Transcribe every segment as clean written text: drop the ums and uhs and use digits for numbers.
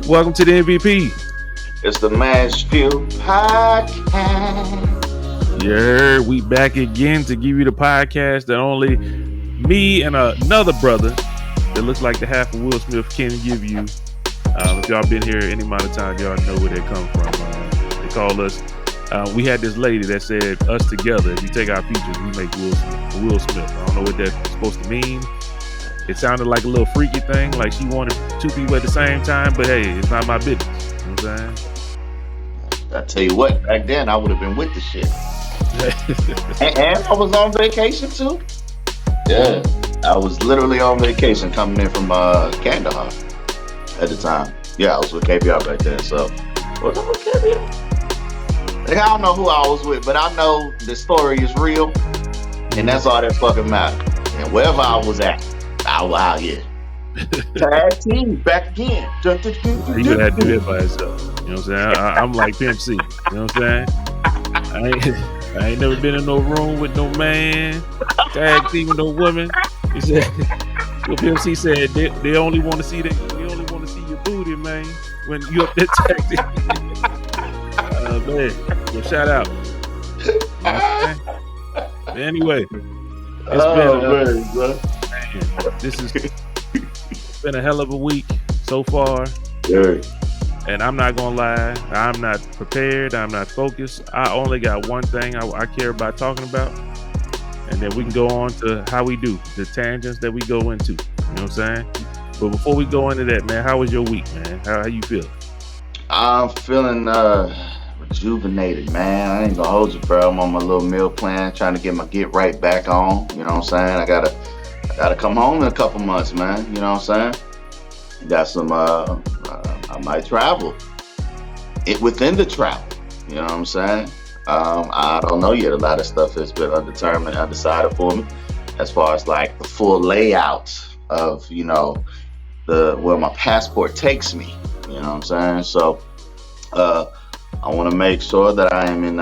Welcome to the MVP. It's the Mashfield Podcast. Yeah, we back again to give you the podcast that only me and another brother that looks like the half of Will Smith can give you. If y'all been here any amount of time, y'all know where they come from. They call us. We had this lady that said, "Us together. If you take our features, we make Will Smith." I don't know what that's supposed to mean. It sounded like a little freaky thing, like she wanted two people at the same time. But hey, it's not my business. You know what I'm saying? I tell you what, back then I would have been with the shit. and I was on vacation too. Yeah, I was literally on vacation coming in from Kandahar at the time. Yeah, I was with KBR back then. So, was I with KBR? Like, I don't know who I was with, but I know the story is real, and that's all that fucking matters. And wherever I was at, I was out here. Tag team back again. He would have to do it by himself. You know what I'm saying? I'm like Pimp C. You know what I'm saying? I ain't never been in no room with no man, tag team with no woman. He said, Pimp C said they only want to see your booty, man, when you up there tag team. Man, well, shout out. You know but anyway, it's been a hell of a week so far. Yeah. And I'm not gonna lie, I'm not prepared, I'm not focused. I only got one thing I care about talking about, and then we can go on to how we do the tangents that we go into. You know what I'm saying? But before we go into that, man, how was your week, man? How you feeling? I'm feeling rejuvenated, man. I ain't gonna hold you, bro. I'm on my little meal plan, trying to get my get right back on. You know what I'm saying? I gotta come home in a couple months, man. You know what I'm saying? Got some I might travel within the travel. You know what I'm saying? I don't know yet. A lot of stuff has been undecided for me as far as like the full layout of, where my passport takes me. You know what I'm saying? So I want to make sure that I am in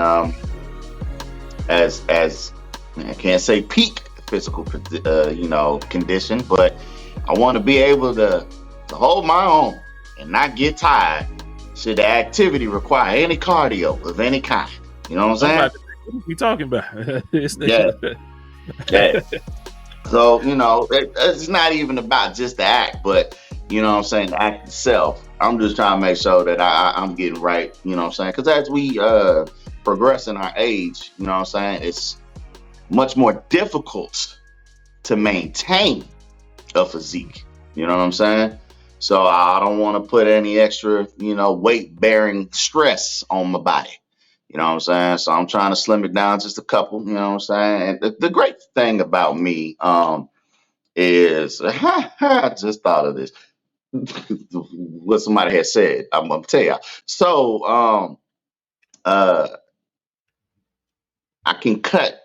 as I can't say peak physical condition, but I want to be able to hold my own and not get tired should the activity require any cardio of any kind. You know what I'm saying? What are we talking about? Yeah. So, it's not even about just the act, but, you know what I'm saying, the act itself. I'm just trying to make sure that I'm getting right, you know what I'm saying? Because as we progress in our age, you know what I'm saying, it's much more difficult to maintain a physique. You know what I'm saying? So I don't want to put any extra, weight-bearing stress on my body. You know what I'm saying? So I'm trying to slim it down just a couple. You know what I'm saying? And the great thing about me is, I just thought of this. What somebody had said. I'm gonna tell y'all. So I can cut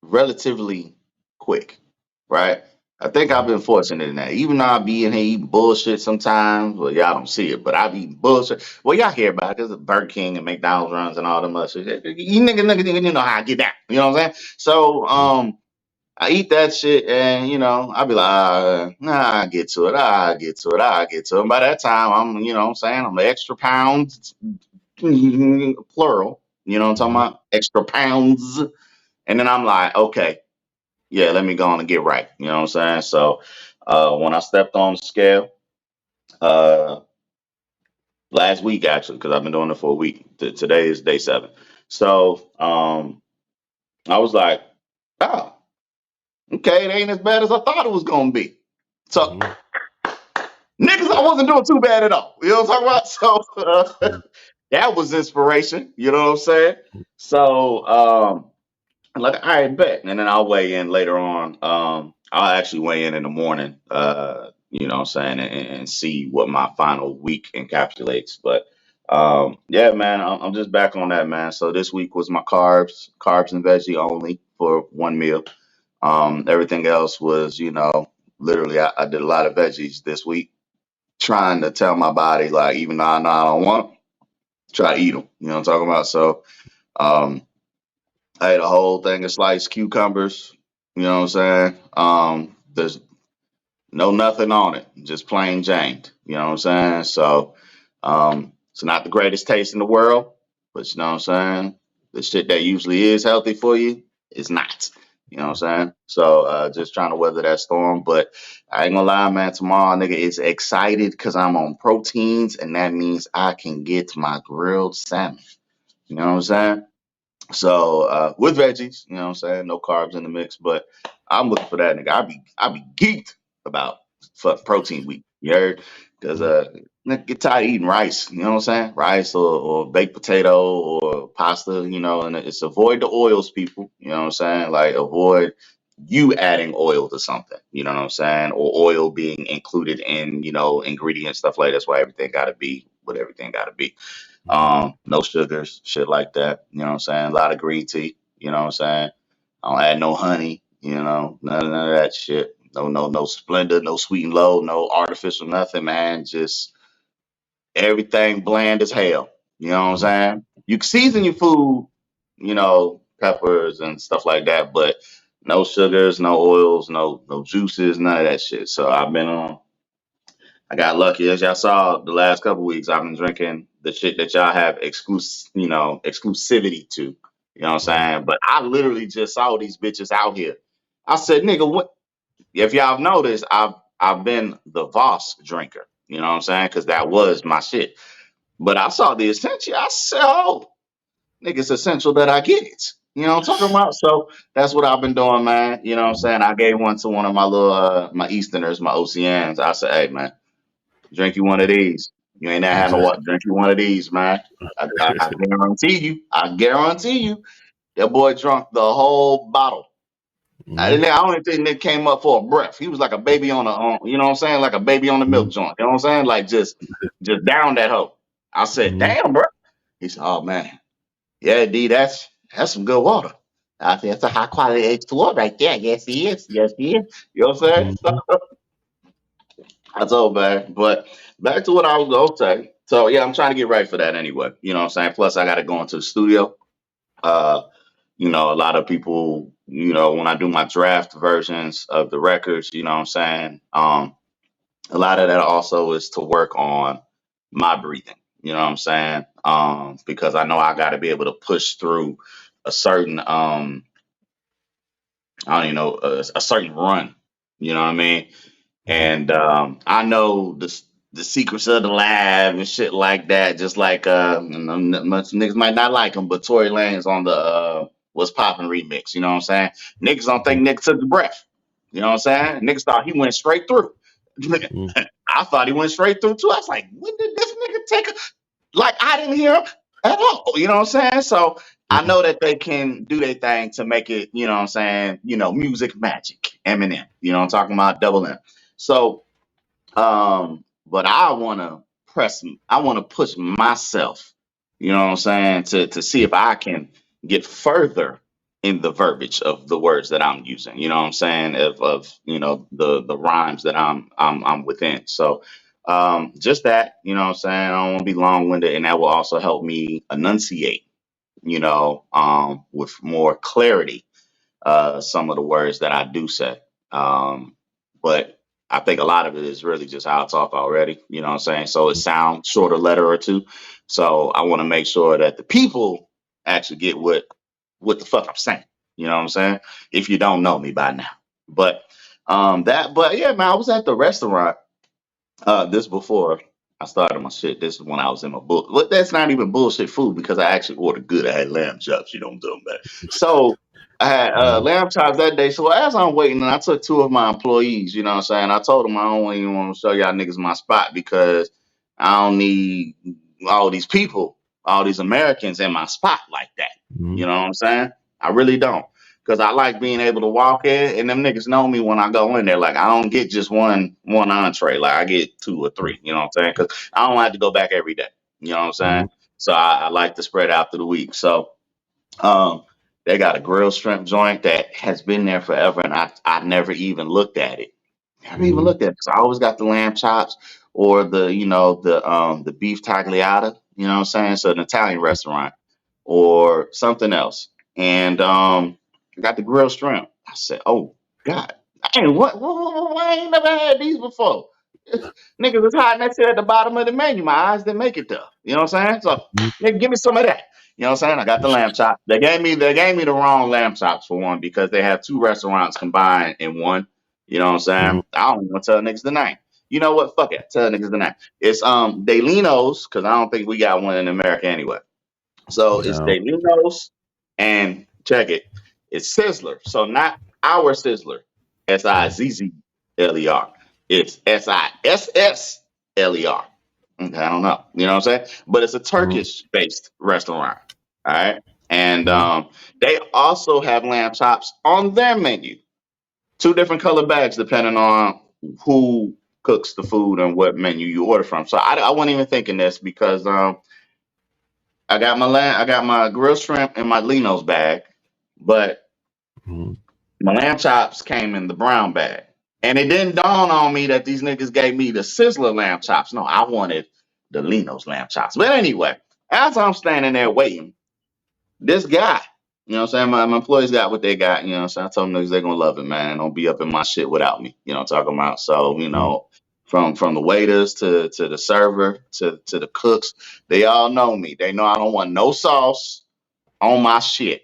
relatively quick, right? I think I've been fortunate in that. Even though I be in here eating bullshit sometimes, well, y'all don't see it, but I be eating bullshit. Well, y'all hear about it because of Burger King and McDonald's runs and all them other shit. You nigga, you know how I get down. You know what I'm saying? So I eat that shit, and I be like, I get to it. I get to it. And by that time, I'm, what I'm saying, I'm an extra pounds, plural. You know what I'm talking about? Extra pounds. And then I'm like, okay. Yeah, let me go on and get right. You know what I'm saying? So when I stepped on the scale last week, actually, because I've been doing it for a week. Today is day 7. So I was like, oh, okay, it ain't as bad as I thought it was going to be. So niggas, I wasn't doing too bad at all. You know what I'm talking about? So that was inspiration. You know what I'm saying? So I'm like, all right, bet. And then I'll weigh in later on. I'll actually weigh in the morning, you know what I'm saying, and see what my final week encapsulates. But yeah, man, I'm just back on that, man. So this week was my carbs and veggie only for one meal. Everything else was, literally I did a lot of veggies this week, trying to tell my body, like, even though I know I don't want them, try to eat them. You know what I'm talking about? So I ate a whole thing of sliced cucumbers. You know what I'm saying? There's nothing on it, just plain Jane. You know what I'm saying? So It's not the greatest taste in the world, but you know what I'm saying? The shit that usually is healthy for you is not. You know what I'm saying? So just trying to weather that storm. But I ain't gonna lie, man, tomorrow nigga is excited because I'm on proteins, and that means I can get my grilled salmon. You know what I'm saying? So with veggies, you know what I'm saying? No carbs in the mix, but I'm looking for that nigga. I be geeked about fuck protein week. You heard? Because nigga get tired of eating rice, you know what I'm saying? Rice or baked potato or pasta, you know, and it's avoid the oils, people. You know what I'm saying? Like avoid you adding oil to something, you know what I'm saying? Or oil being included in, ingredients, stuff like that's why everything gotta be what everything gotta be. No sugars, shit like that. You know what I'm saying? A lot of green tea. You know what I'm saying? I don't add no honey. None of that shit. No Splendor, no sweet and low, no artificial nothing, man. Just everything bland as hell. You know what I'm saying? You can season your food, peppers and stuff like that, but no sugars, no oils, no juices, none of that shit. So I've been on. I got lucky, as y'all saw the last couple weeks. I've been drinking the shit that y'all have exclusivity to. You know what I'm saying? But I literally just saw these bitches out here. I said, nigga, what? If y'all have noticed, I've been the Voss drinker. You know what I'm saying? Because that was my shit. But I saw the essential. I said, oh, nigga, it's essential that I get it. You know what I'm talking about? So that's what I've been doing, man. You know what I'm saying? I gave one to one of my little my Easterners, my OCNs. I said, hey, man. Drink you one of these. You ain't never had no water. Drink you one of these, man. I guarantee you. I guarantee you. That boy drunk the whole bottle. I don't even think Nick came up for a breath. He was like a baby you know what I'm saying? Like a baby on the milk joint. You know what I'm saying? Like just down that hoe. I said, damn, bro. He said, oh man. Yeah, D, that's some good water. I said, that's a high quality H2O right there. Yes, he is. Yes, he is. You know what I'm saying? I told man. But back to what I was gonna say. So yeah, I'm trying to get ready for that anyway. You know what I'm saying? Plus I gotta go into the studio. Uh, a lot of people, when I do my draft versions of the records, you know what I'm saying? A lot of that also is to work on my breathing, you know what I'm saying? Because I know I gotta be able to push through a certain I don't even know, a certain run. You know what I mean? And I know the secrets of the lab and shit like that. Just like much niggas might not like him, but Tory Lanez on the What's Poppin' remix. You know what I'm saying? Niggas don't think niggas took the breath. You know what I'm saying? Niggas thought he went straight through. I thought he went straight through too. I was like, when did this nigga take a like I didn't hear him at all. You know what I'm saying? So I know that they can do their thing to make it, you know what I'm saying, music magic. Eminem. You know what I'm talking about? Double M. So but I wanna push myself, you know what I'm saying, to see if I can get further in the verbiage of the words that I'm using, you know what I'm saying, of the rhymes that I'm within. So just that, you know what I'm saying, I don't want to be long winded, and that will also help me enunciate, with more clarity some of the words that I do say. But I think a lot of it is really just how I talk already. You know what I'm saying? So it sounds shorter letter or two. So I want to make sure that the people actually get what the fuck I'm saying. You know what I'm saying? If you don't know me by now. But yeah, man, I was at the restaurant this before I started my shit. This is when I was in my book. But that's not even bullshit food because I actually ordered good. I had lamb chops, you know what I'm talking about. So I had lamb chops that day. So as I'm waiting, and I took two of my employees, you know what I'm saying? I told them I don't even want to show y'all niggas my spot because I don't need all these people, all these Americans in my spot like that. You know what I'm saying? I really don't. Cause I like being able to walk in, and them niggas know me when I go in there. Like I don't get just one entree. Like I get two or three. You know what I'm saying? Cause I don't have to go back every day. You know what I'm saying? So I like to spread out through the week. So um, they got a grilled shrimp joint that has been there forever, and I never even looked at it. Never even looked at it. 'Cause I always got the lamb chops or the beef tagliata. You know what I'm saying? So an Italian restaurant or something else. And I got the grilled shrimp. I said, "Oh God, I ain't I ain't never had these before." Niggas is hiding that shit at the bottom of the menu. My eyes didn't make it there. You know what I'm saying? So Mhm. nigga, give me some of that. You know what I'm saying? I got the lamb chop. They gave me the wrong lamb chops for one because they have two restaurants combined in one. You know what I'm Mhm. saying? I don't even want to tell niggas the name. You know what? Fuck it. Tell niggas the name. It's Delino's because I don't think we got one in America anyway. So it's No. Delino's and check it. It's Sizzler. So not our Sizzler. Sizzler. It's Sissler. Okay, I don't know. You know what I'm saying? But it's a Mhm. Turkish based restaurant. All right. And Mhm. they also have lamb chops on their menu. Two different color bags depending on who cooks the food and what menu you order from. So I wasn't even thinking this because I got my grilled shrimp in my Lino's bag, but Mhm. my lamb chops came in the brown bag. And it didn't dawn on me that these niggas gave me the Sizzler lamb chops. No, I wanted the Lino's lamb chops. But anyway, as I'm standing there waiting, this guy, you know what I'm saying? My employees got what they got, you know what I'm saying? I told them niggas they're gonna love it, man. Don't be up in my shit without me. You know what I'm talking about? So, Mhm. from the waiters to the server to the cooks, they all know me. They know I don't want no sauce on my shit.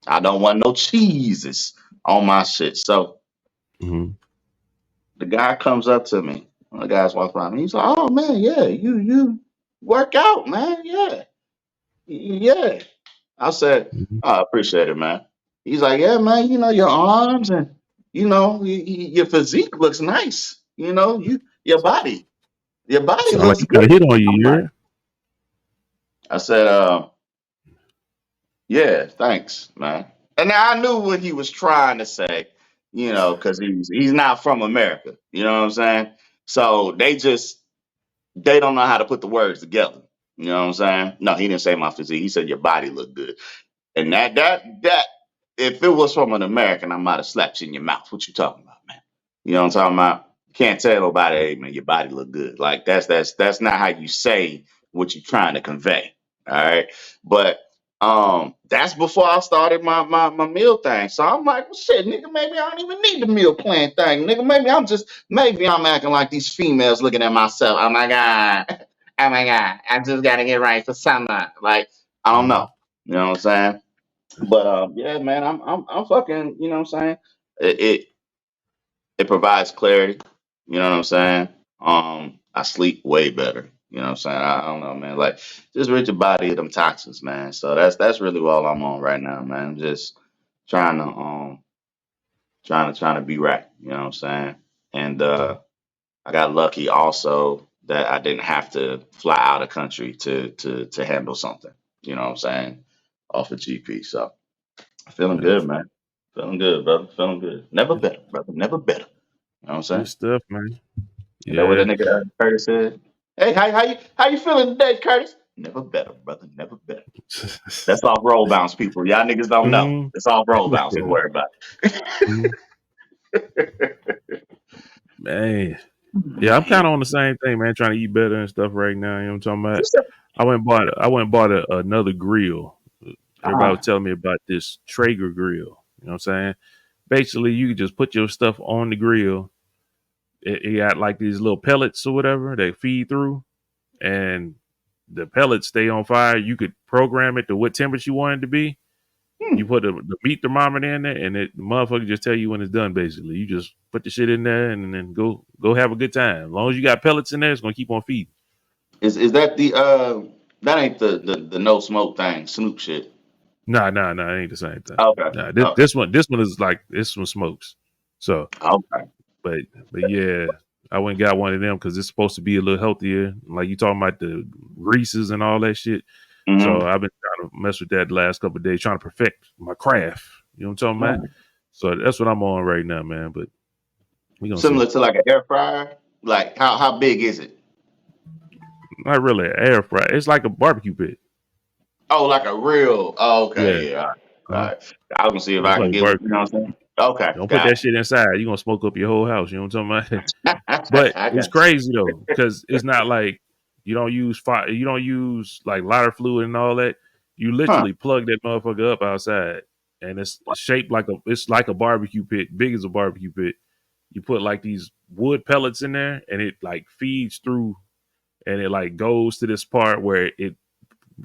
I don't want no cheeses on my shit. So Mhm. the guy comes up to me. One of the guys walks by me. He's like, "Oh man, yeah, you work out, man, yeah, yeah." I said, Mhm. "Oh, I appreciate it, man." He's like, "Yeah, man, your arms and your physique looks nice. Your body Sound like looks he got a good." hit on you, I'm like, yeah? I said, yeah, thanks, man. And now I knew what he was trying to say, because he's not from America. You know what I'm saying? So they don't know how to put the words together. You know what I'm saying? No, he didn't say my physique. He said your body looked good. And that if it was from an American, I might have slapped you in your mouth. What you talking about, man? You know what I'm talking about? Can't tell nobody, hey man, your body look good. Like that's not how you say what you're trying to convey. All right. But that's before I started my meal thing. So I'm like, well, shit, nigga, maybe I don't even need the meal plan thing. Nigga, maybe I'm acting like these females looking at myself. Oh my God. Oh my God. I just gotta get right for summer. Like, I don't Mhm. know. You know what I'm saying? But yeah, man, I'm fucking. You know what I'm saying? It it provides clarity. You know what I'm saying? I sleep way better. You know what I'm saying? I don't know, man. Like just rid your body of them toxins, man. So that's really all I'm on right now, man. Just trying to trying to be right. You know what I'm saying? And I got lucky also that I didn't have to fly out of country to handle something. You know what I'm saying? Off of GP. So feeling Nice. good, man. Feeling good, brother. Feeling good. Never better, brother. Never better. You know what I'm Good saying? stuff, man. Is that what Yeah. that nigga Curtis said? Hey, how you feeling today, Curtis? Never better, brother. Never better. That's off roll bounce, people. Y'all niggas don't know. Mhm. It's off roll bounce. Don't worry about Mhm. it. Man. Yeah, I'm Man, kind of on the same thing, man. Trying to eat better and stuff right now. You know what I'm talking about? I went and bought another grill. Everybody was ah, telling me about this Traeger grill. You know what I'm saying? Basically, you can just put your stuff on the grill. It got like these little pellets or whatever they feed through, and the pellets stay on fire. You could program it to what temperature you want it to be. hmm. You put the meat thermometer in there, and the motherfucker just tell you when it's done. Basically, you just put the shit in there and then go have a good time. As long as you got pellets in there, it's gonna keep on feeding. Is that the that ain't the no smoke thing, Snoop shit? Nah, it ain't the same thing. Okay, Nah, okay, this one is like this one smokes. So, okay. but yeah, I went and got one of them because it's supposed to be a little healthier. Like you talking about the greases and all that shit. So Mm-hmm. I've been trying to mess with that the last couple of days, trying to perfect my craft. You know what I'm talking about? Right. So that's what I'm on right now, man. But we gonna see. Similar to like an air fryer. Like how big is it? Not really an air fry. It's like a barbecue pit. Oh, like a real. Oh, Yeah. okay, yeah. All right. All Uh-huh. right. I was gonna see if Yeah, it's I like can a get. You barbecue know pit. what I'm saying? Okay, Don't put got that shit inside. You're gonna smoke up your whole house. You know what I'm talking about? it. But I it's got crazy though, because it's not like you don't use fire, you don't use like lighter fluid and all that. You Huh. literally plug that motherfucker up outside, and it's shaped like it's like a barbecue pit, big as a barbecue pit, you put like these wood pellets in there, and it like feeds through, and it like goes to this part where it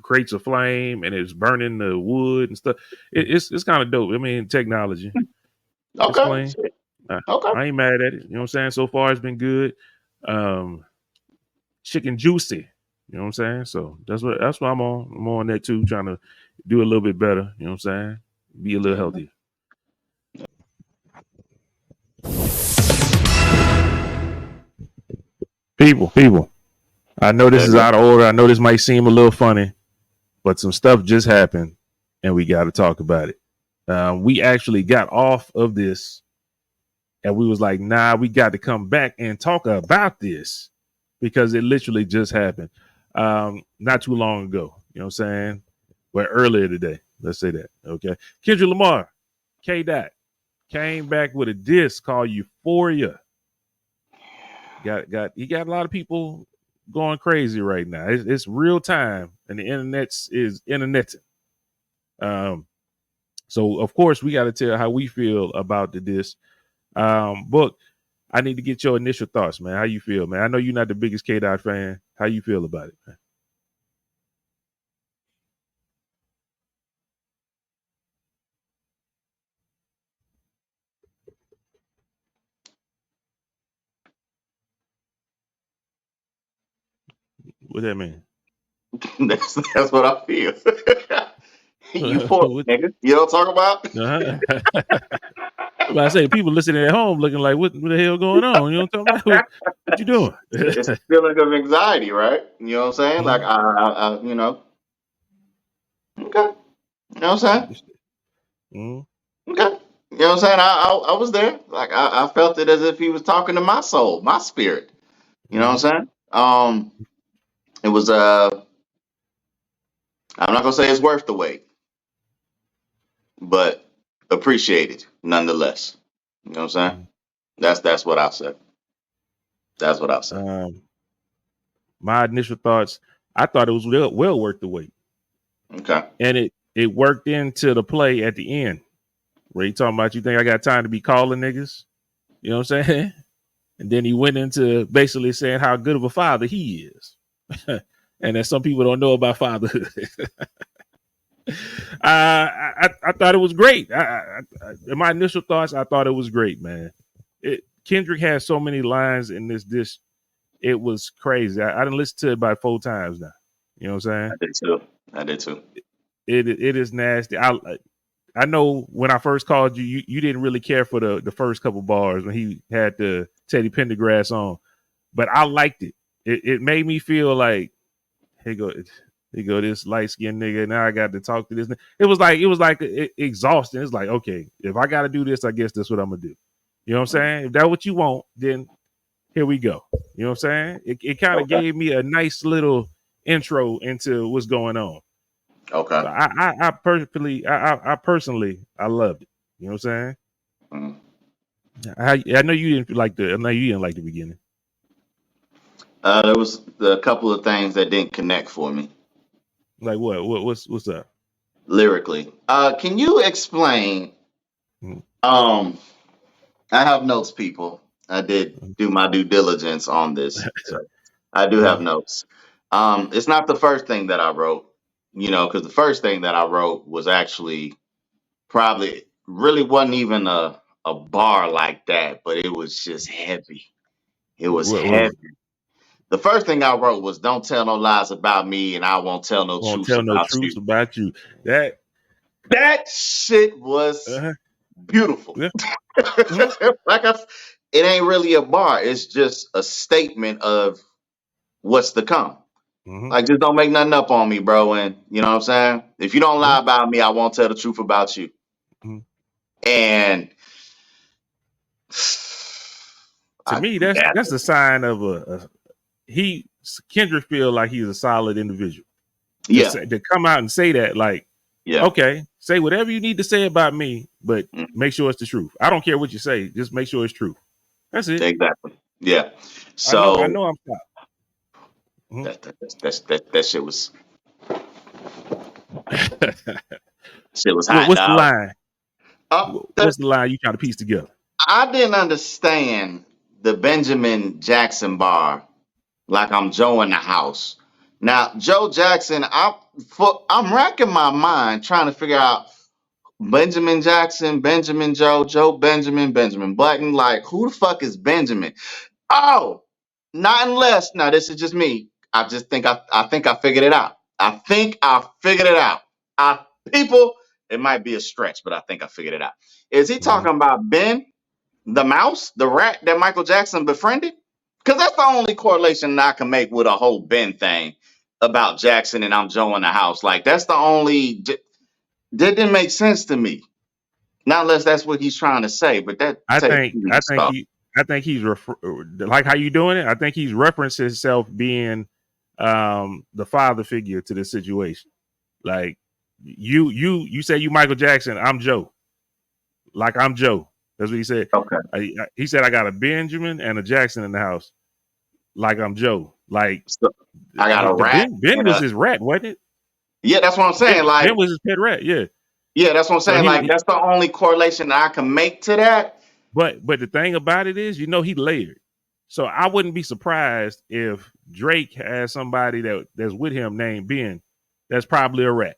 creates a flame, and it's burning the wood and stuff. It's kind of dope. I mean, technology. It's Okay. clean. I, Okay. I ain't mad at it. You know what I'm saying? So far, it's been good. Um, Chicken juicy. You know what I'm saying? So that's what I'm on. I'm on that too, trying to do a little bit better. You know what I'm saying? Be a little healthier. People. I know this is Yeah. out of order. I know this might seem a little funny, but some stuff just happened, and we got to talk about it. We actually got off of this, and we was like, nah, we got to come back and talk about this because it literally just happened not too long ago. You know what I'm saying? Well, earlier today. Let's say that. Okay. Kendrick Lamar, K. Dot, came back with a disc called Euphoria. He got a lot of people going crazy right now. It's real time, and the internet is interneting. So of course we got to tell how we feel about the disc. Book, I need to get your initial thoughts, man. How you feel, man? I know you're not the biggest K. Dot fan. How you feel about it, man? What that mean? That's what I feel. You poor What, nigga. You don't talk about uh-huh. But I say people listening at home looking like, what the hell going on? You know what I'm talking about? What you doing? it's a feeling of anxiety, right? You know what I'm saying? Like Mhm. you know, okay. You know what I'm saying? Mhm. Okay. You know what I'm saying? I was there. Like I felt it as if he was talking to my soul, my spirit. You know what Mhm. I'm saying? It was I'm not gonna say it's worth the wait, but appreciated nonetheless. You know what I'm saying? Mhm. That's what I said. That's what I said. Um, my initial thoughts, I thought it was well worth the wait, Okay. and it worked into the play at the end where he talking about, you think I got time to be calling niggas? You know what I'm saying? And then he went into basically saying how good of a father he is, and that some people don't know about fatherhood. I thought it was great. In my initial thoughts, I thought it was great, man. Kendrick has so many lines in this dish. It was crazy. I done listened to it about 4 times now. You know what I'm I saying? did too. I did too. It is nasty. I know when I first called you, you didn't really care for the first couple bars when he had the Teddy Pendergrass on, but I liked it. It made me feel like, here go this light skinned nigga. Now I got to talk to this. It was like exhausting. It's like, okay, if I got to do this, I guess that's what I'm gonna do. You know what I'm saying? If that's what you want, then here we go. You know what I'm saying? It kind of Okay. gave me a nice little intro into what's going on. Okay. So I personally I loved it. You know what I'm Mm. saying? I know you didn't like the I know you didn't like the beginning. There was a couple of things that didn't connect for me Like what's up? lyrically. Can you explain? Mhm. Um, I have notes, people. I did do my due diligence on this, so I do have Uh, notes. It's not the first thing that I wrote, because the first thing that I wrote was actually probably really wasn't even a bar like that, but it was just heavy. It was what was heavy. it? The first thing I wrote was "Don't tell no lies about me, and I won't tell no Won't truths tell no about truths you." about you. That That shit was uh beautiful. yeah. Mhm. like it ain't really a bar. It's just a statement of what's to come. Mhm. Like, just don't make nothing up on me, bro. And you know what I'm saying? If you don't Yeah. lie about me, I won't tell the truth about you. Mhm. And To me, that's a sign of a he Kendrick feel like he's a solid individual. yeah, To come out and say that, like, yeah, okay, say whatever you need to say about me, but mm, make sure it's the truth. I don't care what you say, just make sure it's true. That's it. exactly. Yeah. I So know I'm stopped. Mhm. that shit was hot, What's the dog. line? Oh, What's the line you trying to piece together? I didn't understand the Benjamin Jackson bar like I'm Joe in the house. Now, Joe Jackson, I'm racking my mind trying to figure out Benjamin Jackson, Benjamin Joe, Joe Benjamin, Benjamin Button. Like, who the fuck is Benjamin? Oh, not unless. Now, this is just me. I think I figured it out. I think I figured it out. People, it might be a stretch, but I think I figured it out. Is he Mhm. talking about Ben, the mouse, the rat that Michael Jackson befriended? Because that's the only correlation I can make with a whole Ben thing about Jackson and I'm Joe in the house. Like, that's the only. That didn't make sense to me. Not unless that's what he's trying to say, but that I takes think me I to think stuff. he I think he's like how you doing it. I think he's referenced himself being the father figure to the situation. Like you say you Michael Jackson, I'm Joe. Like I'm Joe. That's what he said. Okay. He said I got a Benjamin and a Jackson in the house. Like I'm Joe. Like So I got a the rat Ben and was a his rat, wasn't it? yeah, that's what I'm saying. Ben Like, was his pet rat. Yeah. yeah, that's what I'm So saying. Like, that's the only correlation that I can make to that. but the thing about it is, he layered. So I wouldn't be surprised if Drake has somebody that's with him named Ben. That's probably a rat.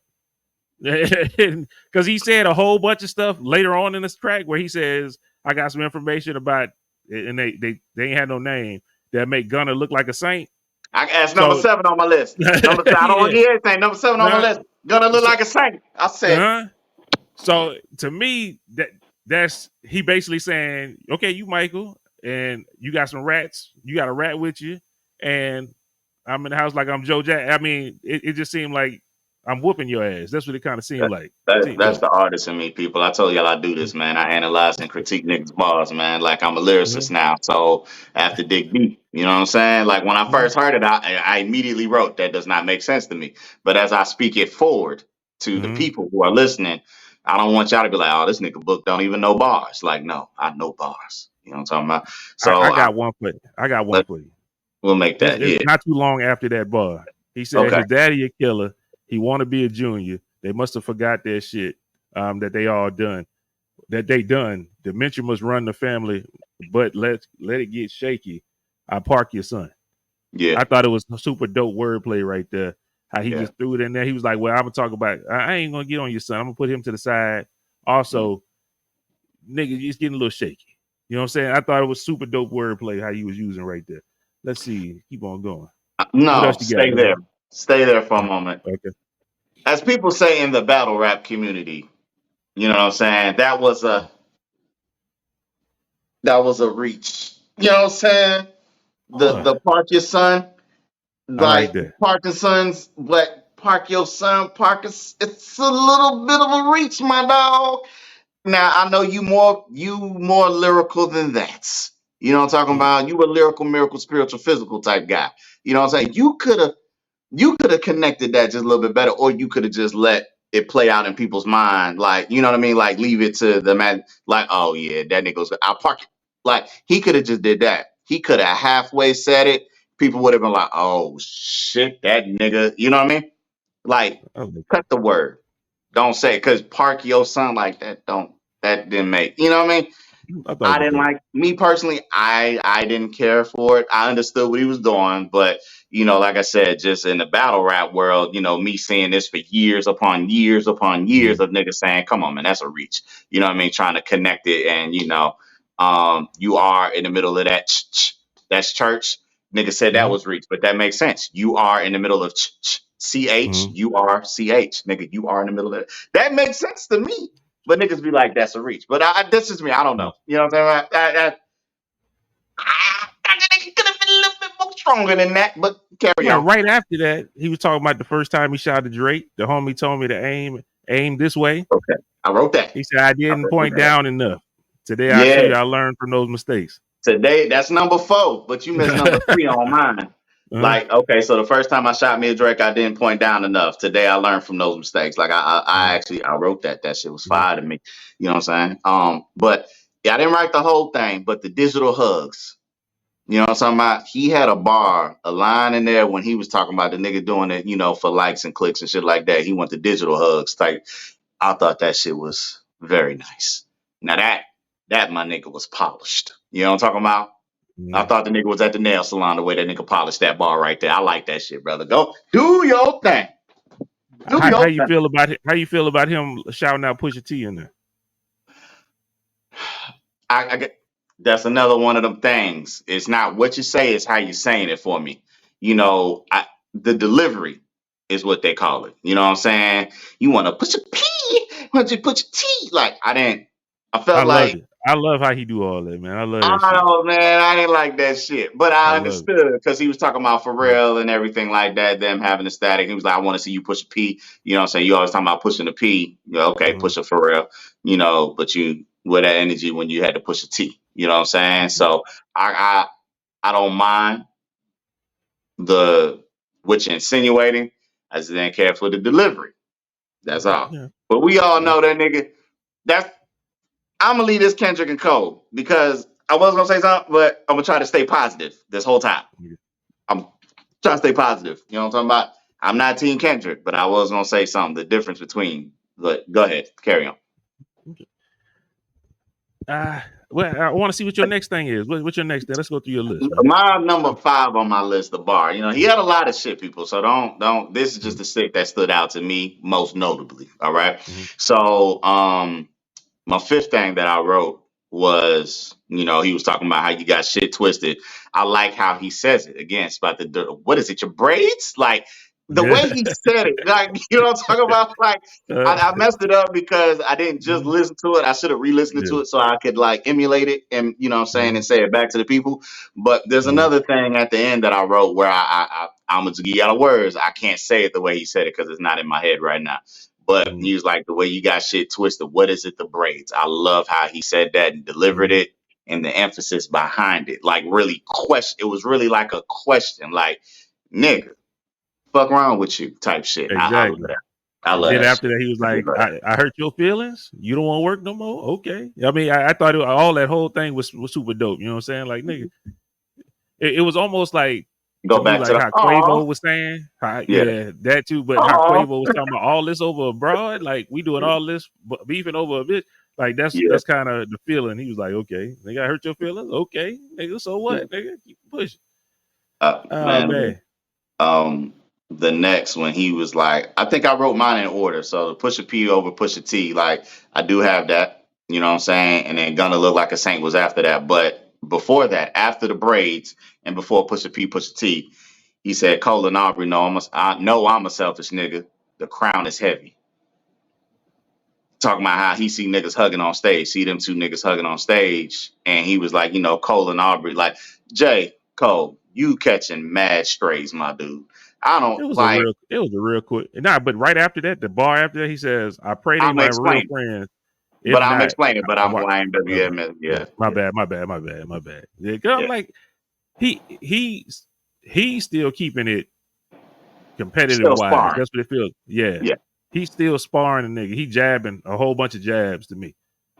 Because he said a whole bunch of stuff later on in this track where he says, "I got some information about," and they ain't had no name that make Gunna look like a saint. That's number So 7 on my list. I don't want yeah, to get everything. Number 7 on my nah, list. Gonna look so, like a saint. I said, uh-huh. So to me, that's he basically saying, okay, you Michael, and you got some rats. You got a rat with you, and I'm in the house like I'm Joe Jack. I mean, it just seemed like I'm whooping your ass. That's what it kind of seemed like. That's the artist in me, people. I told y'all I do this, man. I analyze and critique niggas' bars, man. Like I'm a lyricist Mhm, now, so I have to dig deep. You know what I'm saying? Like when I mhm. first heard it, I immediately wrote that does not make sense to me. But as I speak it forward to the Mhm. people who are listening, I don't want y'all to be like, "Oh, this nigga book don't even know bars." Like, no, I know bars. You know what I'm talking about? I So got one for you. I got one let for you. we'll make This that. is Yeah. not too long after that bar. He said Okay. his daddy a killer. He want to be a junior. They must have forgot their shit. That they all done. That they done. Dementia must run the family, but let it get shaky. I park your son. Yeah. I thought it was a super dope wordplay right there. How he Yeah. just threw it in there. He was like, "Well, I'm gonna talk about. I ain't gonna get on your son. I'm gonna put him to the side. Mm. Also, nigga, he's getting a little shaky. You know what I'm saying? I thought it was super dope wordplay how he was using right there. Let's see. Keep on going. What No, else you got, stay there. man? Stay there for a moment. Okay. As people say in the battle rap community, you know what I'm saying? That was a reach. You know what I'm saying? Oh, The park your son, I like like that. Parkinson's, but park your son, Parkins. It's a little bit of a reach, my dog. Now I know you more lyrical than that. You know what I'm talking Mm, about? You a lyrical, miracle, spiritual, physical type guy. You know what I'm saying? You could have connected that just a little bit better, or you could have just let it play out in people's mind, like you know what I mean, like leave it to the man, like oh yeah, that nigga's I'll park it. Like he could have just did that. He could have halfway said it. People would have been like, oh shit, that nigga. You know what I mean? Like I like cut the word. Don't say it because park your son like that. That didn't make. You know what I mean? I thought it I was didn't dope. like me personally. I didn't care for it. I understood what he was doing, but like I said, just in the battle rap world, me seeing this for years upon years upon years Mm, of niggas saying, "Come on, man, that's a reach." You know what I mean? Trying to connect it, and you are in the middle of that. That's church. Nigga said that mm, was reach, but that makes sense. You are in the middle of ch. mm. You are ch. Nigga, you are in the middle of it. That makes sense to me. But niggas be like, that's a reach. But this is me. I don't Mm. know. You know what I'm saying? I think it could have been a little bit more stronger than that. But carry Well, on. right after that, he was talking about the first time he shot at Drake. The homie told me to aim this way. Okay. I wrote that. He said I I didn't wrote point that. down enough. Today I show Yeah. you I learned from those mistakes. Today, that's number 4, but you missed number 3 on mine. Uh-huh. Like, okay, so the first time I shot me a Drake, I didn't point down enough. Today, I learned from those mistakes. Like, I Mhm, actually I wrote that. That shit was mhm, fire to me. You know what I'm saying? But yeah, I didn't write the whole thing. But the digital hugs. You know what I'm talking about? He had a line in there when he was talking about the nigga doing it, for likes and clicks and shit like that. He went the digital hugs type. I thought that shit was very nice. Now That my nigga was polished. You know what I'm talking about? I Mhm. thought the nigga was at the nail salon the way that nigga polished that bar right there. I like that shit, brother. Go do your thing. Do How your you thing. feel about it? How you feel about him shouting out Pusha T in there? I get that's another one of them things. It's not what you say, it's how you saying it for me. You know, the delivery is what they call it. You know what I'm saying? You want to push a P, want to put your T. Like I I felt loved like it. I love how he do all that, man. I love that I shit. don't know, man. I didn't like that shit, but I I love it. understood because he was talking about Pharrell and everything like that. Them having the static. He was like, "I want to see you push a P." You know what I'm saying? You always talking about pushing a P. You know, okay, Mhm. push a Pharrell. You know, but you with that energy when you had to push a T. You know what I'm saying? Mhm. So I don't mind the what you're insinuating. I just didn't care for the delivery. That's all. Yeah. But we all Yeah. know that nigga. That's I'm gonna leave this Kendrick and Cole because I was gonna say something, but I'm gonna try to stay positive this whole time. Yeah. I'm trying to stay positive. You know what I'm talking about? I'm not Team Kendrick, but I was gonna say something. The difference between. But go ahead, carry on. Okay. Well, I want to see what your next thing is. What's your next thing? Let's go through your list, man. My number 5 on my list, the bar. You know, he had a lot of shit, people. So don't. This is just Mhm. the stick that stood out to me most notably. All right. Mhm. So my fifth thing that I wrote was, he was talking about how you got shit twisted. I like how he says it. Again, it's about what is it, your braids? Like the Yeah. way he said it, like, you know what I'm talking about? Like Uh, I messed it up because I didn't just mhm. listen to it. I should have re-listened Yeah. to it so I could like emulate it and you know what I'm saying Mhm. and say it back to the people. But there's Mhm. another thing at the end that I wrote where I'm gonna give you out of words. I can't say it the way he said it because it's not in my head right now. But Mhm. he was like, the way you got shit twisted, what is it? The braids. I love how he said that and delivered Mhm. it and the emphasis behind it. Like, really, question. It was really like a question, like, nigga, fuck wrong with you type shit. And I love Exactly. that. I And love then that after shit. that, he was I like, love that. I hurt your feelings. You don't want to work no more. Okay. I mean, I thought all that whole thing was super dope. You know what I'm saying? Like, nigga, it was almost like to Go me, back to like the, how oh, Quavo was saying, yeah, yeah, that too. But how oh, Quavo was talking about all this over abroad, like we doing all this beefing over a bitch. Like yeah. that's kind of the feeling. He was like, okay, nigga, I hurt your feelings. Okay, nigga, so what? Nigga, keep pushing. Oh Man, man, um the next when he was like, I think I wrote mine in order. So the push a P over push a T, like I do have that, you know what I'm saying? And then Gonna Look Like a Saint was after that. But before that, after the braids and before push a P, push a T, he said Cole and Aubrey, no, I know I'm a selfish nigga. The crown is heavy. Talking about how he see niggas hugging on stage, see them two niggas hugging on stage, and he was like, Cole and Aubrey, like, Jay, Cole, you catching mad strays, my dude. I don't like. it was a real quick. Nah, but right after that, the bar after that, he says, "I pray they I'm my real explaining, friends. If but I'm not, explaining, but I'm why?" lying. Okay, WM, yeah, yeah, my yeah, bad, my bad, my bad, my bad. Yeah, 'cause I'm yeah. like, he's still keeping it competitive Still wise. sparring. That's what it feels. Yeah, Yeah, he's still sparring a nigga. He jabbing a whole bunch of jabs to me.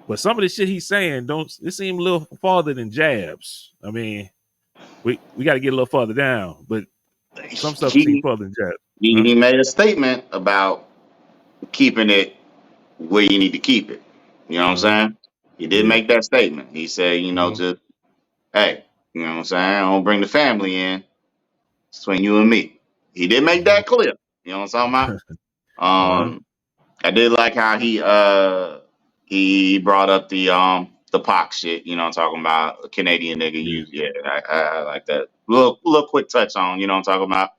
But some of the shit he's saying don't it seem a little farther than jabs. I mean, we got to get a little farther down, but some stuff seems he farther than jabs. he, Huh? he made a statement about keeping it where you need to keep it. You know what I'm Uh-huh. saying? He did Yeah. make that statement. He said, Mhm. just hey, you know what I'm saying? I don't bring the family in. It's between you and me. He did make Mhm. that clear. You know what I'm talking about? Uh-huh. I did like how he brought up the Pac shit. You know what I'm talking about? A Canadian nigga Yeah. use yeah. I like that. Little quick touch on. You know what I'm talking about?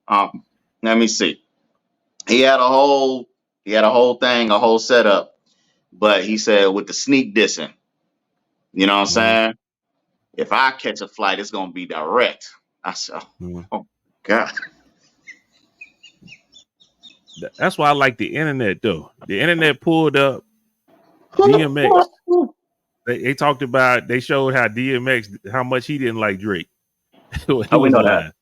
Um, let me see. He had a whole thing, a whole setup. But he said with the sneak dissing. You know what I'm Mhm. saying? If I catch a flight, it's gonna be direct. I said, Mhm. oh God. That's why I like the internet though. The internet pulled up DMX. They talked about they showed how DMX how much he didn't like Drake when he Oh, we was know that. alive.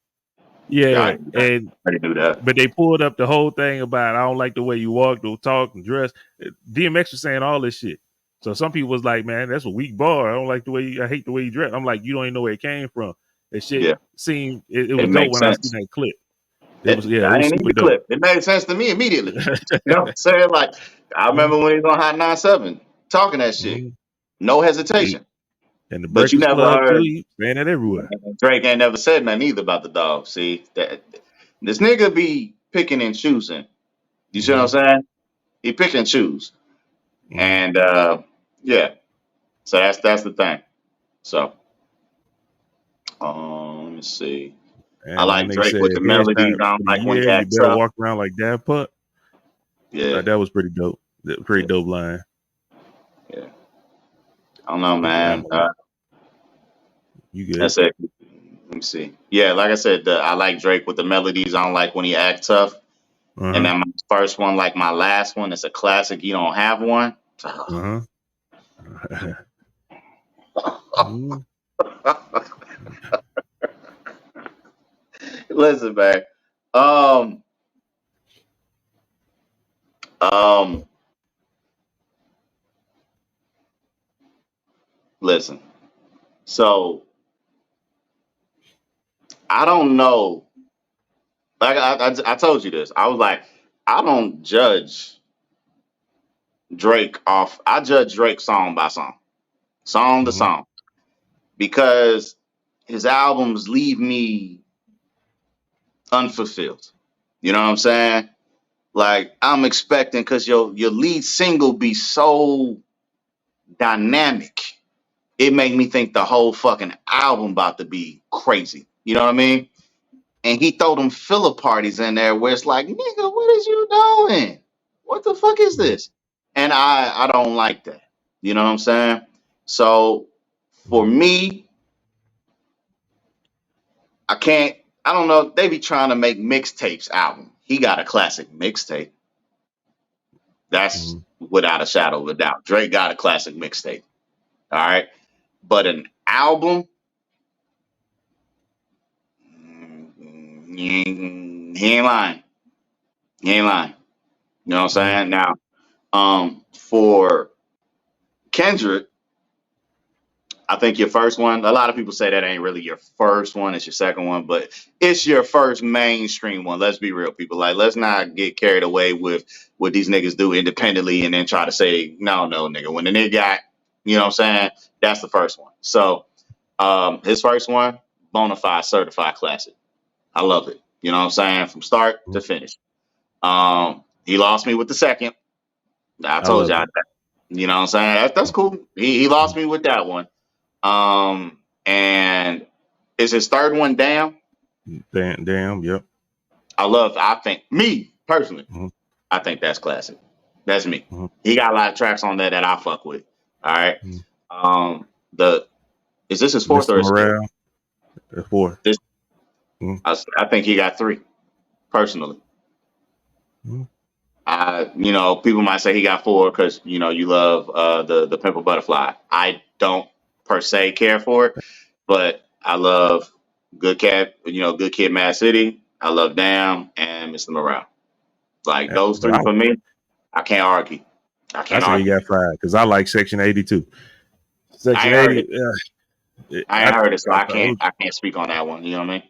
Yeah, I Yeah, didn't do that. and I didn't do that. but they pulled up the whole thing about I don't like the way you walk, or talk, and dress. DMX was saying all this shit. So some people was like, man, that's a weak bar. I don't like the way I hate the way you dress. I'm like, you don't even know where it came from. That shit Yeah, seemed it was it dope makes when I seen sense. that clip. It was It, yeah, it I was didn't need super the dope. clip. It made sense to me immediately. You know what I'm saying? Like, I remember when he was on Hot 97 talking that shit. Mhm. No hesitation. And the But you Breakfast never Club too. heard You saying that everywhere. Drake ain't never said nothing either about the dog. See that this nigga be picking and choosing. You see what I'm saying? He pick and choose. And yeah, so that's the thing. So let me see. I And my like nigga Drake said with the melodies. hashtag I for don't the like when he year, you acts better tough. walk around like Daft Punk. Yeah, That was pretty dope. Pretty dope line. yeah. I don't know, But yeah, man. man, you good. That's it. Let me see. Yeah, like I said, I like Drake with the melodies. I don't like when he acts tough. And then my first one, like my last one, it's a classic. You don't have one. Listen, man. Um, um, listen. So I don't know. Like I told you this. I was like, I don't judge Drake off. I judge Drake song by song, song to song, because his albums leave me unfulfilled. You know what I'm saying? Like I'm expecting, because your lead single be so dynamic, it made me think the whole fucking album about to be crazy. You know what I mean? And he throw them filler parties in there where it's like, nigga, what is you doing? What the fuck is this? And I don't like that. You know what I'm saying? So for me, I can't. I don't know. They be trying to make mixtapes album. He got a classic mixtape. That's without a shadow of a doubt. Drake got a classic mixtape. All right. But an album, he ain't lying. He ain't lying. You know what I'm saying? Now, for Kendrick, I think your first one, a lot of people say that ain't really your first one, it's your second one, but it's your first mainstream one. Let's be real, people. Like, let's not get carried away with what these niggas do independently and then try to say, no, nigga. When the nigga got, you know what I'm saying? That's the first one. So his first one, bona fide certified classic. I love it. You know what I'm saying? From start to finish. He lost me with the second. I I told love y'all it. that. You know what I'm saying? That's cool. He lost me with that one. And is his third one Damn? Damn, yep. I think me personally, I think that's classic. That's me. He got a lot of tracks on there that I fuck with. All right. The Is this his fourth Mr. or his fifth? Morale, fourth. This I think he got three, personally. People might say he got four because you love the Pimple Butterfly. I don't per se care for it, but I love Good Cat, Good Kid, Mad City. I love Damn and Mr. Morale. Like those But three for me, I can't argue. I say he got five because I like Section 82. I Section ain't heard 80. it. I ain't heard it, so I can't speak on that one. You know what I mean?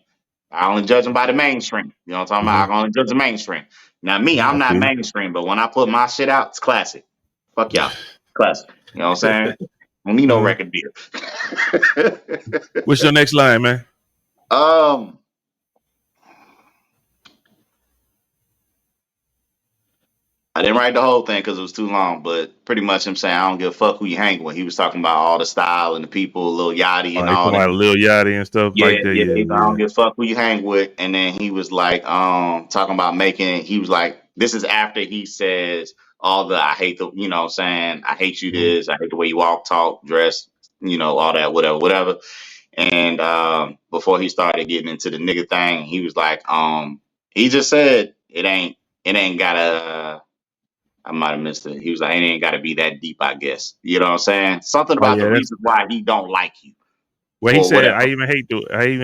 I only judge them by the mainstream. You know what I'm talking about? I only judge the mainstream. Now me, I'm not mainstream, but when I put my shit out, it's classic. Fuck y'all. Classic. You know what I'm saying? Don't need no record deal. What's your next line, man? I didn't write the whole thing because it was too long, but pretty much him saying I don't give a fuck who you hang with. He was talking about all the style and the people, Lil Yachty and He all talking that. about Lil Yachty and stuff Yeah, like that. yeah. I Yeah. don't give a fuck who you hang with. And then he was like, talking about he was like, this is after he says all the I hate the, what I'm saying, I hate you this, I hate the way you walk, talk, dress, all that, whatever. And before he started getting into the nigga thing, he was like, he just said it ain't gotta. I might have missed it. He was like, it ain't gotta be that deep, I guess. You know what I'm saying? Something Oh about the yeah, reasons why he don't like you well, he or said, whatever, I even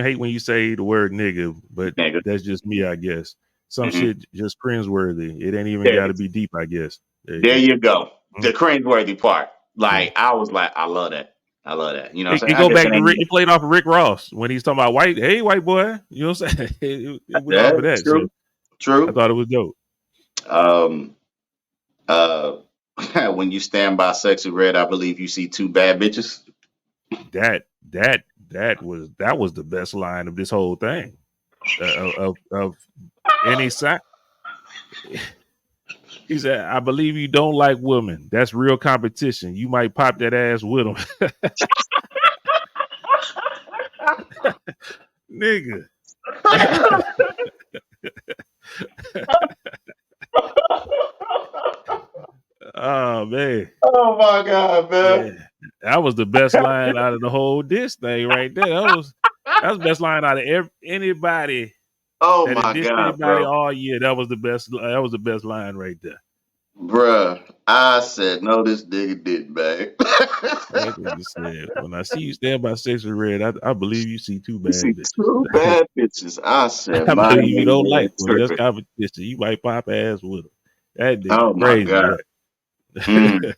hate when you say the word nigga, but nigga. that's just me, I guess. Some hmm shit just cringeworthy. It ain't even There, got to be deep, I guess. There you there go. you go. The cringeworthy part. Mm. Like I was like, I love that. I love that. You know what I'm It saying? I go guess back it to ain't Rick. He played off of Rick Ross when he's talking about white boy. You know what I'm saying? It went off that of that. true. So I True. thought it was dope. Um uh When you stand by sexy red, I believe you see two bad bitches. That was the best line of this whole thing. Of any side. He said, "I believe you don't like women. That's real competition. You might pop that ass with them, nigga." Oh man, Oh my god, yeah, man! that was the best line out of the whole diss thing right there. That was the best line out of anybody Oh that had my dissed god, anybody bro, all year. That was the best. That was the best line right there. bruh. I said no, this nigga didn't, man. That nigga said, "When I see you stand by sexy red, I believe you see two You bad see two bitches. bad bitches. I said, I my believe you don't nigga like is women. That's tripping. competition. You might pop ass with them." That nigga Oh my crazy, god. Mm, right?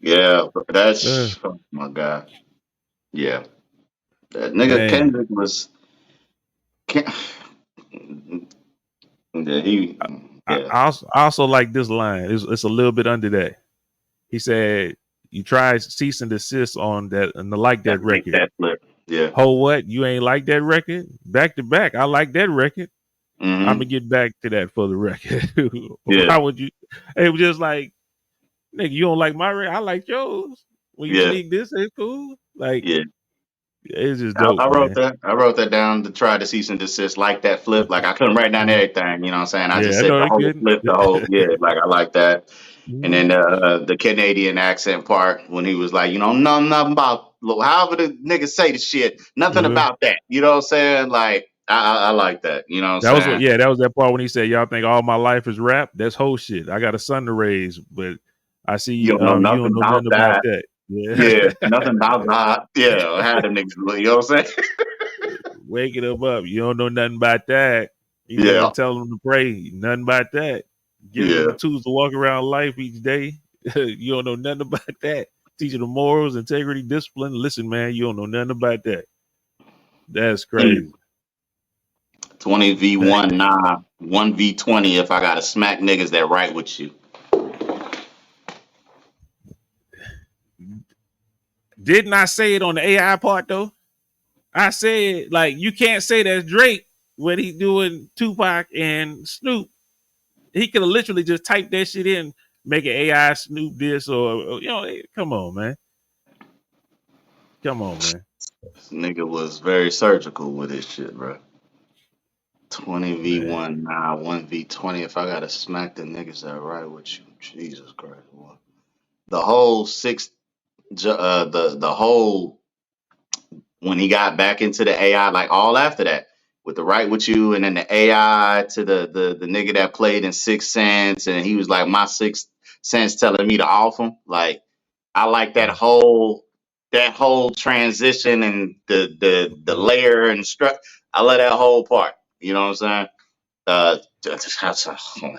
yeah, Uh, that's oh my god. Yeah, that nigga man, Kendrick was. Ken, yeah, he. Yeah. I also like this line. It's a little bit under that. He said, "You tried cease and desist on that and like That that make record. that flip. Yeah. Ho, what? You ain't like that record? Back to back, I like that record. I'm gonna Hmm. get back to that for the record. Yeah. Why would you?" It was just like, nigga, you don't like my record? I like yours. When you Yeah. sneak this, it's cool. Like, Yeah. it's just I dope, wrote man. that. I wrote that down to try to cease and desist, like that flip. Like I couldn't write down Mhm. everything. You know what I'm saying? I just Yeah, I said know the they whole couldn't. flip, the whole. Yeah. Like I like that. And Mhm. then the Canadian accent part when he was like, nothing about however the niggas say the shit, nothing Uh-huh. about that. You know what I'm saying? Like I like that. You know what I'm That was what, saying? yeah, that was that part when he said, "Y'all think all my life is rap? That's whole shit. I got a son to raise, but I You see don't know you don't nothing know about nothing about that. that." Yeah. Yeah, nothing about that. Yeah, I had them niggas. You know what I'm saying? Waking him up. You don't know nothing about that. He Yeah, said, "Tell him to pray. Nothing about that. Giving him the yeah. tools to walk around life each day. You don't know nothing about that. Teaching them morals, integrity, discipline. Listen, man, you don't know nothing about that. That's Mm. crazy." 20v1, nah. 1v20 if I gotta smack niggas that right with you. Didn't I say it on the AI part though? I said, like, you can't say that's Drake when he doing Tupac and Snoop. He could have literally just typed that shit in, make an AI Snoop this or come on, man. Come on, man. This nigga was very surgical with his shit, bro. 20v1, Man. nah. 1v20 if I gotta smack the niggas that right with you. Jesus Christ. Boy. The whole the whole when he got back into the AI, like all after that, with the right with you, and then the AI to the nigga that played in Six Sense, and he was like my Six Sense telling me to off him. Like I like that whole transition and the Mhm. layer and struct. I love that whole part. You know what I'm saying?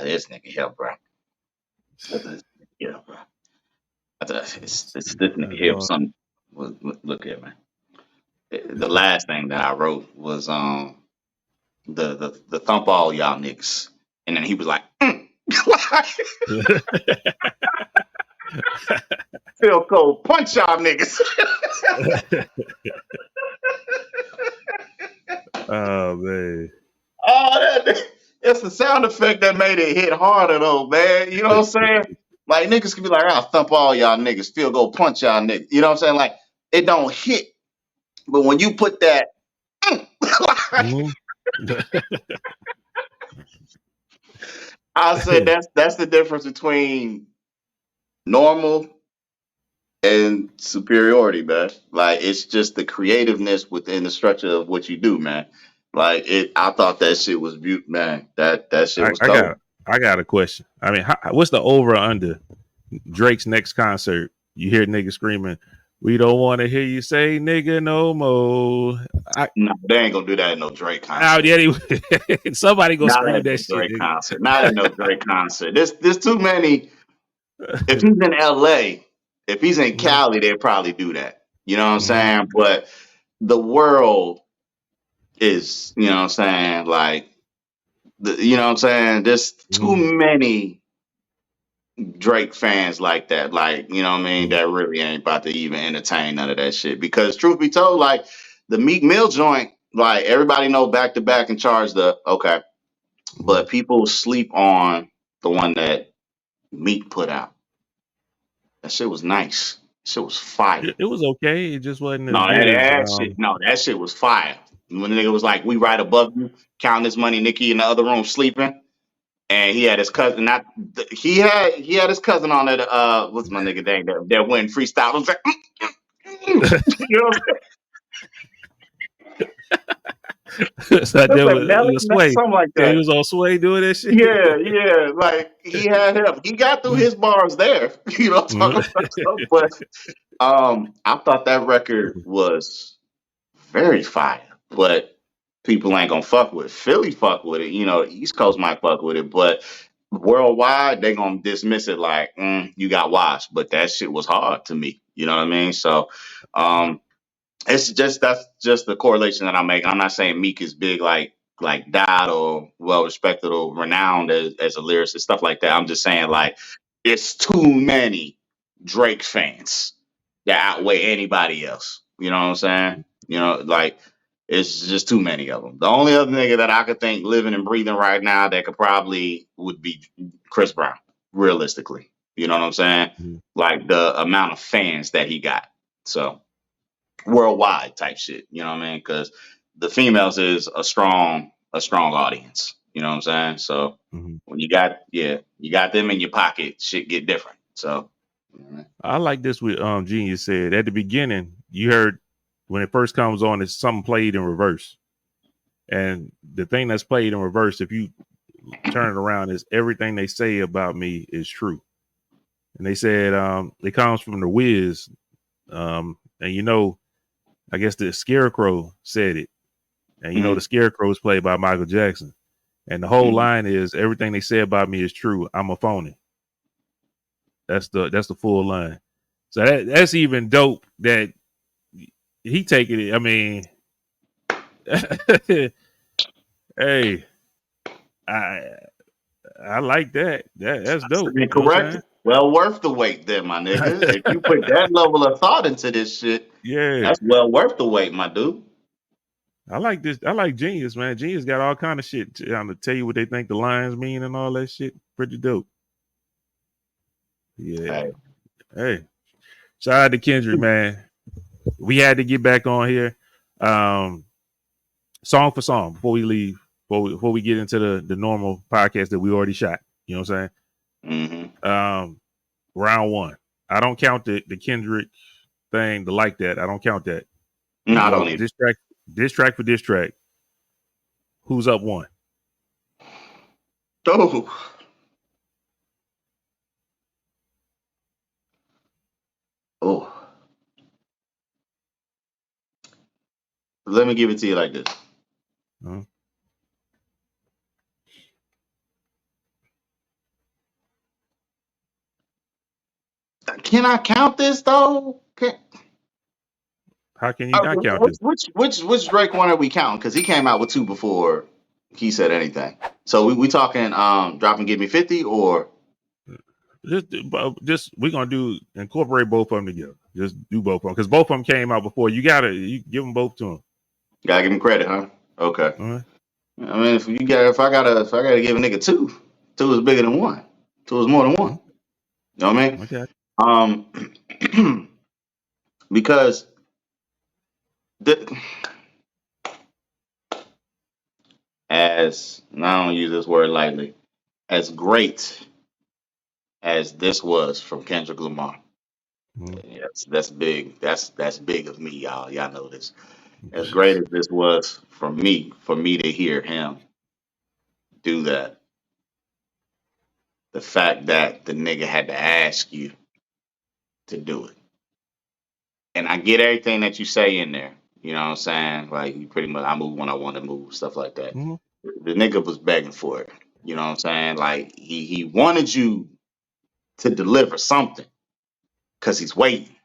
This nigga here, bro. Yeah, bro. Let's It's see. this nigga here. Some look here, man. The last thing that I wrote was the thump all y'all niggas, and then he was like, Phil Cole punch y'all niggas. Oh man. Oh, it's the sound effect that made it hit harder though, man. You know what I'm saying? Like niggas could be like, I'll thump all y'all niggas, Phil go punch y'all niggas. You know what I'm saying? Like it don't hit, but when you put that, Mhm. I said that's the difference between normal and superiority, man. Like it's just the creativeness within the structure of what you do, man. Like I thought that shit was beautiful, man. That shit I, was I cold. got I got a question. I mean, what's the over or under Drake's next concert? You hear niggas screaming, "We don't want to hear you say nigga no more." No, they ain't gonna do that in no Drake Out concert. anyway. Somebody gonna Not scream at that no shit, Drake concert. Not at no Drake concert. There's too many. If nigga. he's in LA, if he's in Mhm. Cali, they'd probably do that. You know what I'm Mhm. saying? But the world is, you know what I'm saying, like you know what I'm saying? There's too Mhm. many Drake fans like that. Like, you know what I mean? That really ain't about to even entertain none of that shit. Because truth be told, like the Meek Mill joint, like everybody know back to back and charge the okay. But people sleep on the one that Meek put out. That shit was nice. Shit was fire. It was okay. It just wasn't as No, good as that shit was fire. When the nigga was like, "We right above you, counting this money." Nikki in the other room sleeping, and he had his cousin. Not he had his cousin on that. What's my nigga name that went freestyle? I was like, you know what I'm so saying? there Like was Nelly, the Sway. something like Yeah, he that. was on Sway doing that shit. Yeah, yeah. Like he had him. He got through his bars there. You know what I'm talking about? So, but I thought that record was very fire, but people ain't gonna fuck with it. Philly fuck with it. You know, East Coast might fuck with it, but worldwide they gonna dismiss it like you got washed. But that shit was hard to me. You know what I mean? So um, it's just that's just the correlation that I make. I'm not saying Meek is big like Dot or well respected or renowned as a lyricist, stuff like that. I'm just saying like it's too many Drake fans that outweigh anybody else. You know what I'm saying? You know, like it's just too many of them. The only other nigga that I could think living and breathing right now that could probably would be Chris Brown, realistically. You know what I'm saying? Like the amount of fans that he got. So worldwide type shit. You know what I mean? Because the females is a strong audience. You know what I'm saying? So when you got them in your pocket, shit get different. So I like this with Genius said at the beginning. You heard when it first comes on, it's something played in reverse, and the thing that's played in reverse, if you turn it around, is everything they say about me is true. And they said it comes from the Wiz, and I guess the Scarecrow said it, and mhm, the Scarecrow is played by Michael Jackson, and the whole mhm. line is everything they say about me is true. I'm a phony. That's the full line. So that's even dope that he taking it. I mean, hey, I I like that. That's dope. You know what I'm Correct. saying? Well worth the wait, then, my nigga. If you put that level of thought into this shit, Yeah, that's well worth the wait, my dude. I like this. I like Genius, man. Genius got all kind of shit to tell you what they think the lines mean and all that shit. Pretty dope. Yeah. Hey, Hey, shout out to Kendrick, man. We had to get back on here. Um, song for song before we leave. Before we get into the normal podcast that we already shot. You know what I'm hmm saying? Round one. I don't count the Kendrick thing, the like that. I don't count that. no, We I go don't even. diss track for diss track. Who's up one? Oh, oh. Let me give it to you like this. Uh, Can I count this though? how can you not count this? Which Drake one are we counting? Because he came out with two before he said anything. So we talking drop and give me 50 or Just we're gonna do incorporate both of them together. Just do both of them because both of them came out before. You give them both to gotta give him credit, huh? Okay. them. I mean, if I gotta give a nigga two is bigger than one. Two is more than one. You know what I mean? Okay. Because the, as and I don't use this word lightly, as great as this was from Kendrick Lamar. Mhm. Yes, that's big. That's big of me, y'all. Y'all know this. As great as this was for me to hear him do that, the fact that the nigga had to ask you to do it. And I get everything that you say in there. You know what I'm saying? Like you pretty much I move when I want to move, stuff like that. Mhm. The nigga was begging for it. You know what I'm saying? Like he wanted you to deliver something because he's waiting.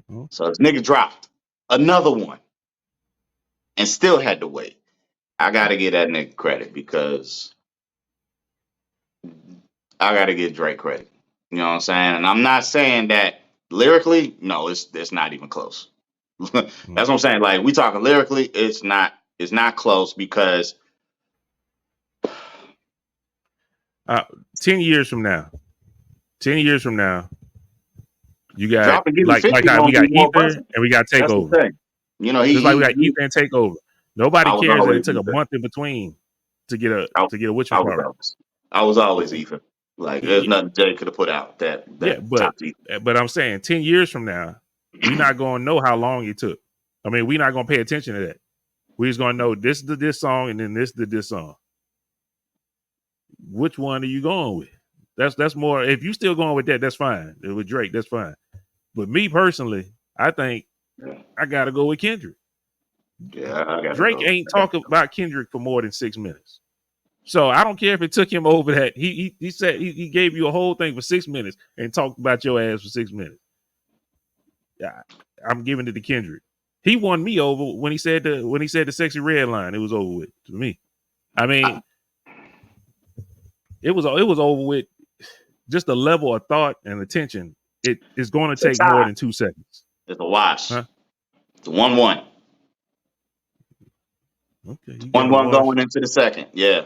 Mhm. So this nigga dropped another one and still had to wait. I gotta give that nigga credit because I gotta give Drake credit. You know what I'm saying? And I'm not saying that lyrically, no, it's not even close. That's Mm. what I'm saying. Like we talking lyrically, it's not close because 10 years from now, 10 years from now, you got dropping Give Me like 50 how we gonna got be more Ether busting. and we got That's the Takeover. thing. You know, Just like we got he Ether and Takeover. Nobody I was cares that always it took a Ether. month in between to get a I, I was whatchamacallit. always I was always Ether. Like there's nothing Jay could have put out Yeah, that top Ether. but I'm saying 10 years from now, we're not gonna know how long it took. I mean, we're not gonna pay attention to that. We're just gonna know this is this song and then this is this song. Which one are you going with? That's more. If you still going with that, that's fine. With Drake, that's fine. But me personally, I think I gotta go with Kendrick. Yeah, I gotta Drake go. ain't talking about Kendrick for more than 6 minutes. So I don't care if it took him over that. He said he gave you a whole thing for 6 minutes and talked about your ass for 6 minutes. Yeah, I'm giving it to Kendrick. He won me over when he said the sexy red line. It was over with to me. I mean, it was over with. Just the level of thought and attention. It is going to It's a take more tie. than 2 seconds. It's a wash. Huh? It's a 1-1. Okay, you got a 1-1 wash. going into the second. Yeah.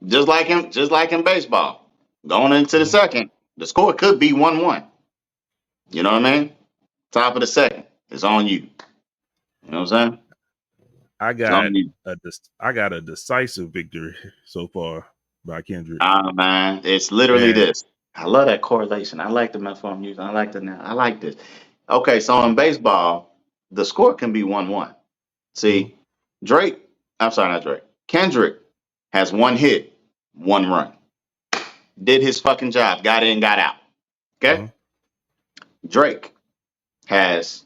Just like in baseball. Going into the second, the score could be 1-1. You know what I mean? Top of the second. It's on you. You know what I'm saying? I It's on got you. I got a decisive victory so far by Kendrick. Man. It's literally And this. I love that correlation. I like the metaphor music. I like the now. I like this. Okay, so in baseball, the score can be 1-1. See, Drake, I'm sorry, not Drake. Kendrick has one hit, one run. Did his fucking job, got in, got out. Okay? Drake has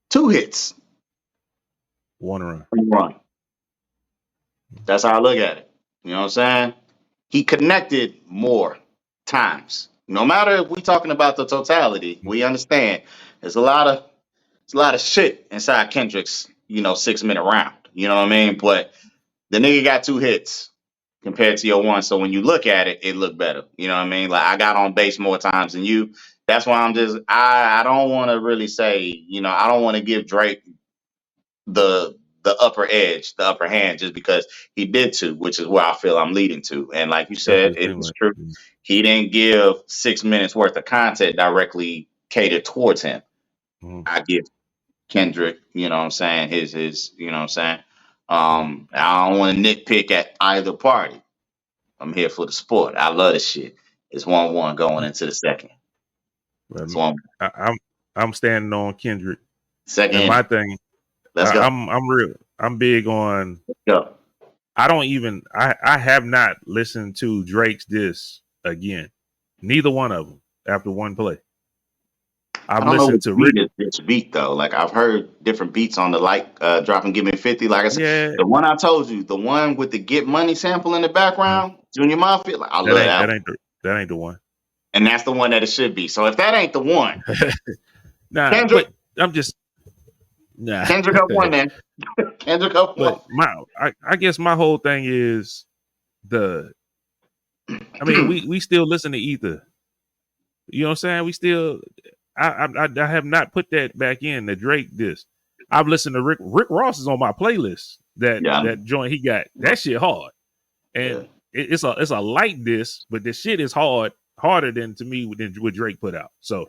2 hits, one run. 1 run. That's how I look at it. You know what I'm saying? He connected more times. No matter if we talking about the totality, we understand there's a lot of shit inside Kendrick's, 6-minute round. You know what I mean? But the nigga got 2 hits compared to your one. So when you look at it, it looked better. You know what I mean? Like I got on base more times than you. That's why I don't want to really say, I don't want to give Drake the upper edge, the upper hand, just because he did 2, which is where I feel I'm leading to. And like you That's said, what it it seemed was like. true. He didn't give 6 minutes worth of content directly catered towards him. I give Kendrick, you know what I'm saying, his, you know what I'm saying. I don't want to nitpick at either party. I'm here for the sport. I love this shit. It's 1-1 going into the second. It's But 1 I'm standing on Kendrick. second And my inning. thing, Let's go. I'm big on. Let's go. I have not listened to Drake's diss again. Neither one of them after one play. I I've don't know listened which to beat Rick. is which beat though. Like I've heard different beats on the drop and give me 50. Like I said, Yeah, the one I told you, the one with the Get Money sample in the background, Junior Mafia. Like I love that one. that ain't the one. And that's the one that it should be. So if that ain't the one, Nah, Kendrick, but I'm just nah. Kendrick up one then. Kendrick up one. But I guess my whole thing is I mean, we still listen to Ether. You know what I'm saying? We still I have not put that back in the Drake disc. I've listened to Rick Ross is on my playlist. Yeah. That joint he got that shit hard, Yeah. and it's a light disc, but the shit is harder than to me than what Drake put out. So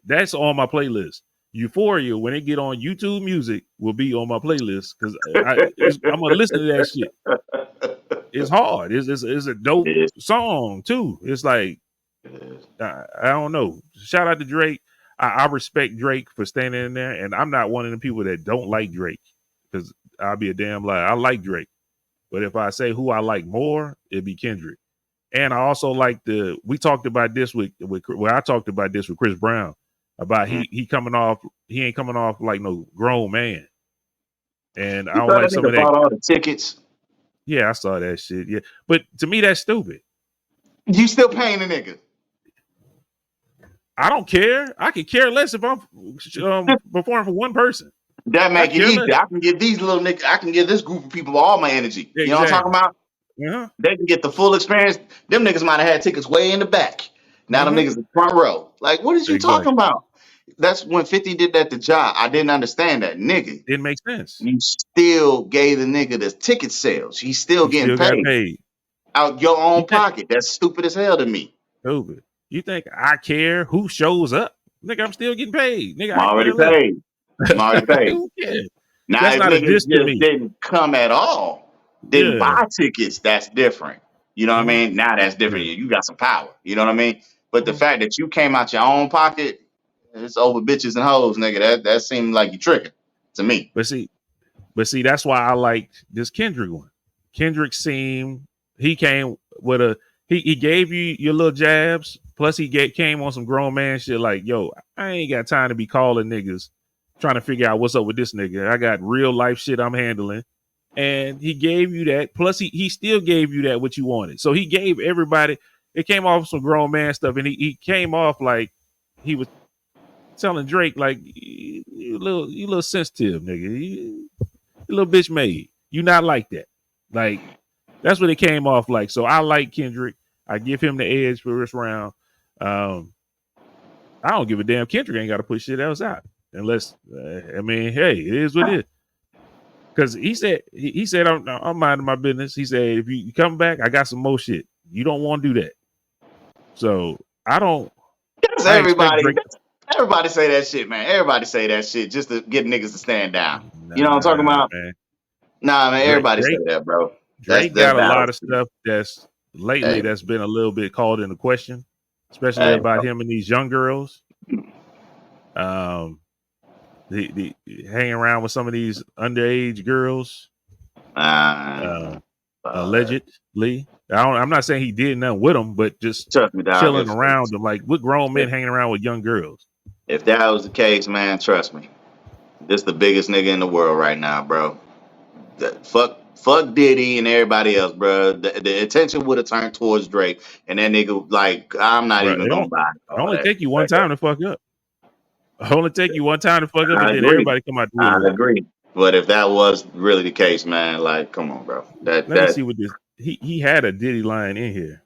that's on my playlist. Euphoria, when it get on YouTube Music, will be on my playlist because I'm gonna listen to that shit. It's hard. It's a dope It is. song too. It's like It is. I don't know. Shout out to Drake. I respect Drake for standing in there, and I'm not one of the people that don't like Drake because I'll be a damn liar. I like Drake, but if I say who I like more, it'd be Kendrick. And I also like we talked about this I talked about this with Chris Brown about he ain't coming off like no grown man, and I You don't thought that like some nigga of that. bought all the tickets? Yeah, I saw that shit. Yeah, but to me that's stupid. You still paying the nigga? I don't care. I could care less if I'm performing for one person. That I make it care easy. less. I can give these little niggas, I can give this group of people all my energy. You know what I'm Exactly. talking about? They can get the full experience. Them niggas might have had tickets way in the back. Now them Mm-hmm. niggas in front row. Like, what is you Exactly. talking about? That's when 50 did that to Ja. I didn't understand that. Nigga, Didn't make sense. you still gave the nigga the ticket sales. He's still You getting still got paid paid. out your You own think pocket. That's stupid as hell to me. stupid? You think I care who shows up? Nigga, I'm still getting paid. Nigga, I'm I already care less. paid. I'm already paid. Who cares? Now, That's if not a niggas diss to just me. didn't come at all, didn't Yeah. buy tickets, that's different. You know what I Mhm. mean? Now that's different. Yeah. You got some power. You know what I mean? But the Mhm. fact that you came out your own pocket, it's over bitches and hoes, nigga. That seemed like you tricking to me. But see, that's why I liked this Kendrick one. Kendrick seemed he came with a he gave you your little jabs. Plus came on some grown man shit like, yo, I ain't got time to be calling niggas trying to figure out what's up with this nigga. I got real life shit I'm handling. And he gave you that. Plus he still gave you that what you wanted. So he gave everybody it came off some grown man stuff and he came off like he was telling Drake like you little sensitive nigga. You little bitch made. You not like that. Like that's what it came off like. So I like Kendrick. I give him the edge for this round. Um, I don't give a damn. Kendrick ain't got to put shit else out unless I mean, hey, it is what it is. Because he said I'm minding my business. He said if you come back, I got some more shit. You don't want to do that. So I don't. That's I expect everybody. Drake. Everybody say that shit, man. Everybody say that shit just to get niggas to stand down. You know what I'm talking Nah, about? man. Nah, man. Drake Everybody say Drake that, bro. Drake That's got a battle. lot of stuff that's lately Hey, that's been a little bit called into question, especially hey, about him and these young girls. Um, the hanging around with some of these underage girls, uh, uh, allegedly. I'm not saying he did nothing with them, but just trust me, dog. chilling around them. Like what grown men If hanging around with young girls? if that was the case, man, trust me. This the biggest nigga in the world right now, bro. Fuck Diddy and everybody else, bro. The attention would have turned towards Drake, and that nigga, like, I'm not Bro, even gonna buy it all only that. take you one time to fuck up. It only take you one time to fuck up, I and then agree. everybody come out the I woodwork. agree. But if that was really the case, man, like, come on, bro. That Let me see that what this. He had a Diddy line in here.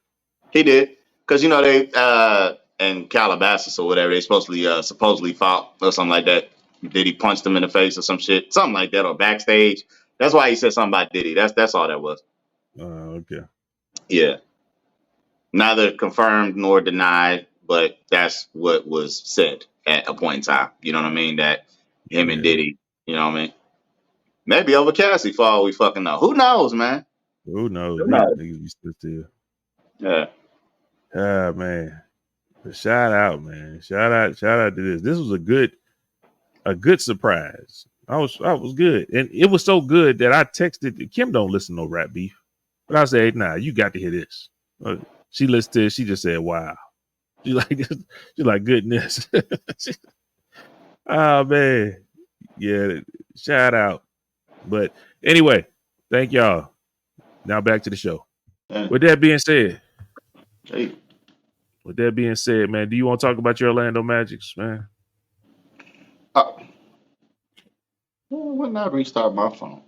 he did, because you know they in Calabasas or whatever they supposedly fought or something like that. Diddy punched him in the face or some shit, something like that, or backstage. That's why he said something about Diddy. That's all that was. Okay. Yeah. Neither confirmed nor denied, but that's what was said at a point in time. You know what I mean? That him and Yeah. Diddy, you know what I mean? Maybe over Cassie for all we fucking know. Who knows, man? Who knows? Who These knows? niggas be still. Yeah. Ah man. But shout out, man. Shout out to this. This was a good surprise. I was good. And it was so good that I texted Kim don't listen to no rap beef. But I said, nah, you got to hear this. She listened to it, she just said, wow. She like this, she like goodness. Oh man. Yeah, shout out. But anyway, thank y'all. Now back to the show. Yeah. With that being said, Hey. man, do you want to talk about your Orlando Magics, man? Oh, when I restart my phone.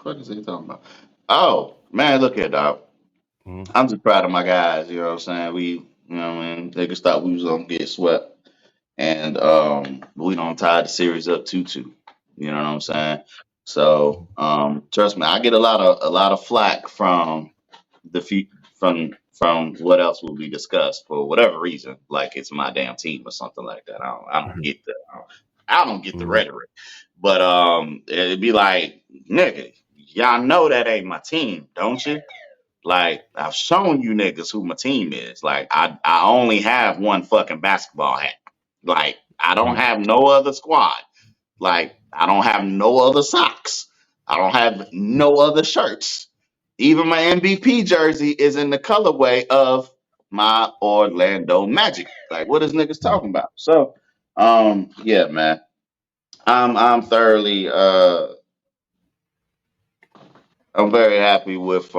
What is he talking about? Oh, man, look here, dog. Mhm. I'm just proud of my guys, you know what I'm saying? You know what I mean? Niggas thought we was gonna get swept. And we don't tie the series up 2-2. You know what I'm saying? So trust me, I get a lot of flack from the from what else will be discussed for whatever reason, like it's my damn team or something like that. I don't get the Mhm. rhetoric, but it'd be like, nigga, y'all know that ain't my team, don't you? Like I've shown you niggas who my team is. Like I only have one fucking basketball hat. Like I don't Mhm. have no other squad. Like I don't have no other socks. I don't have no other shirts. Even my MVP jersey is in the colorway of my Orlando Magic. Like what is niggas talking about? So yeah, man. I'm thoroughly I'm very happy with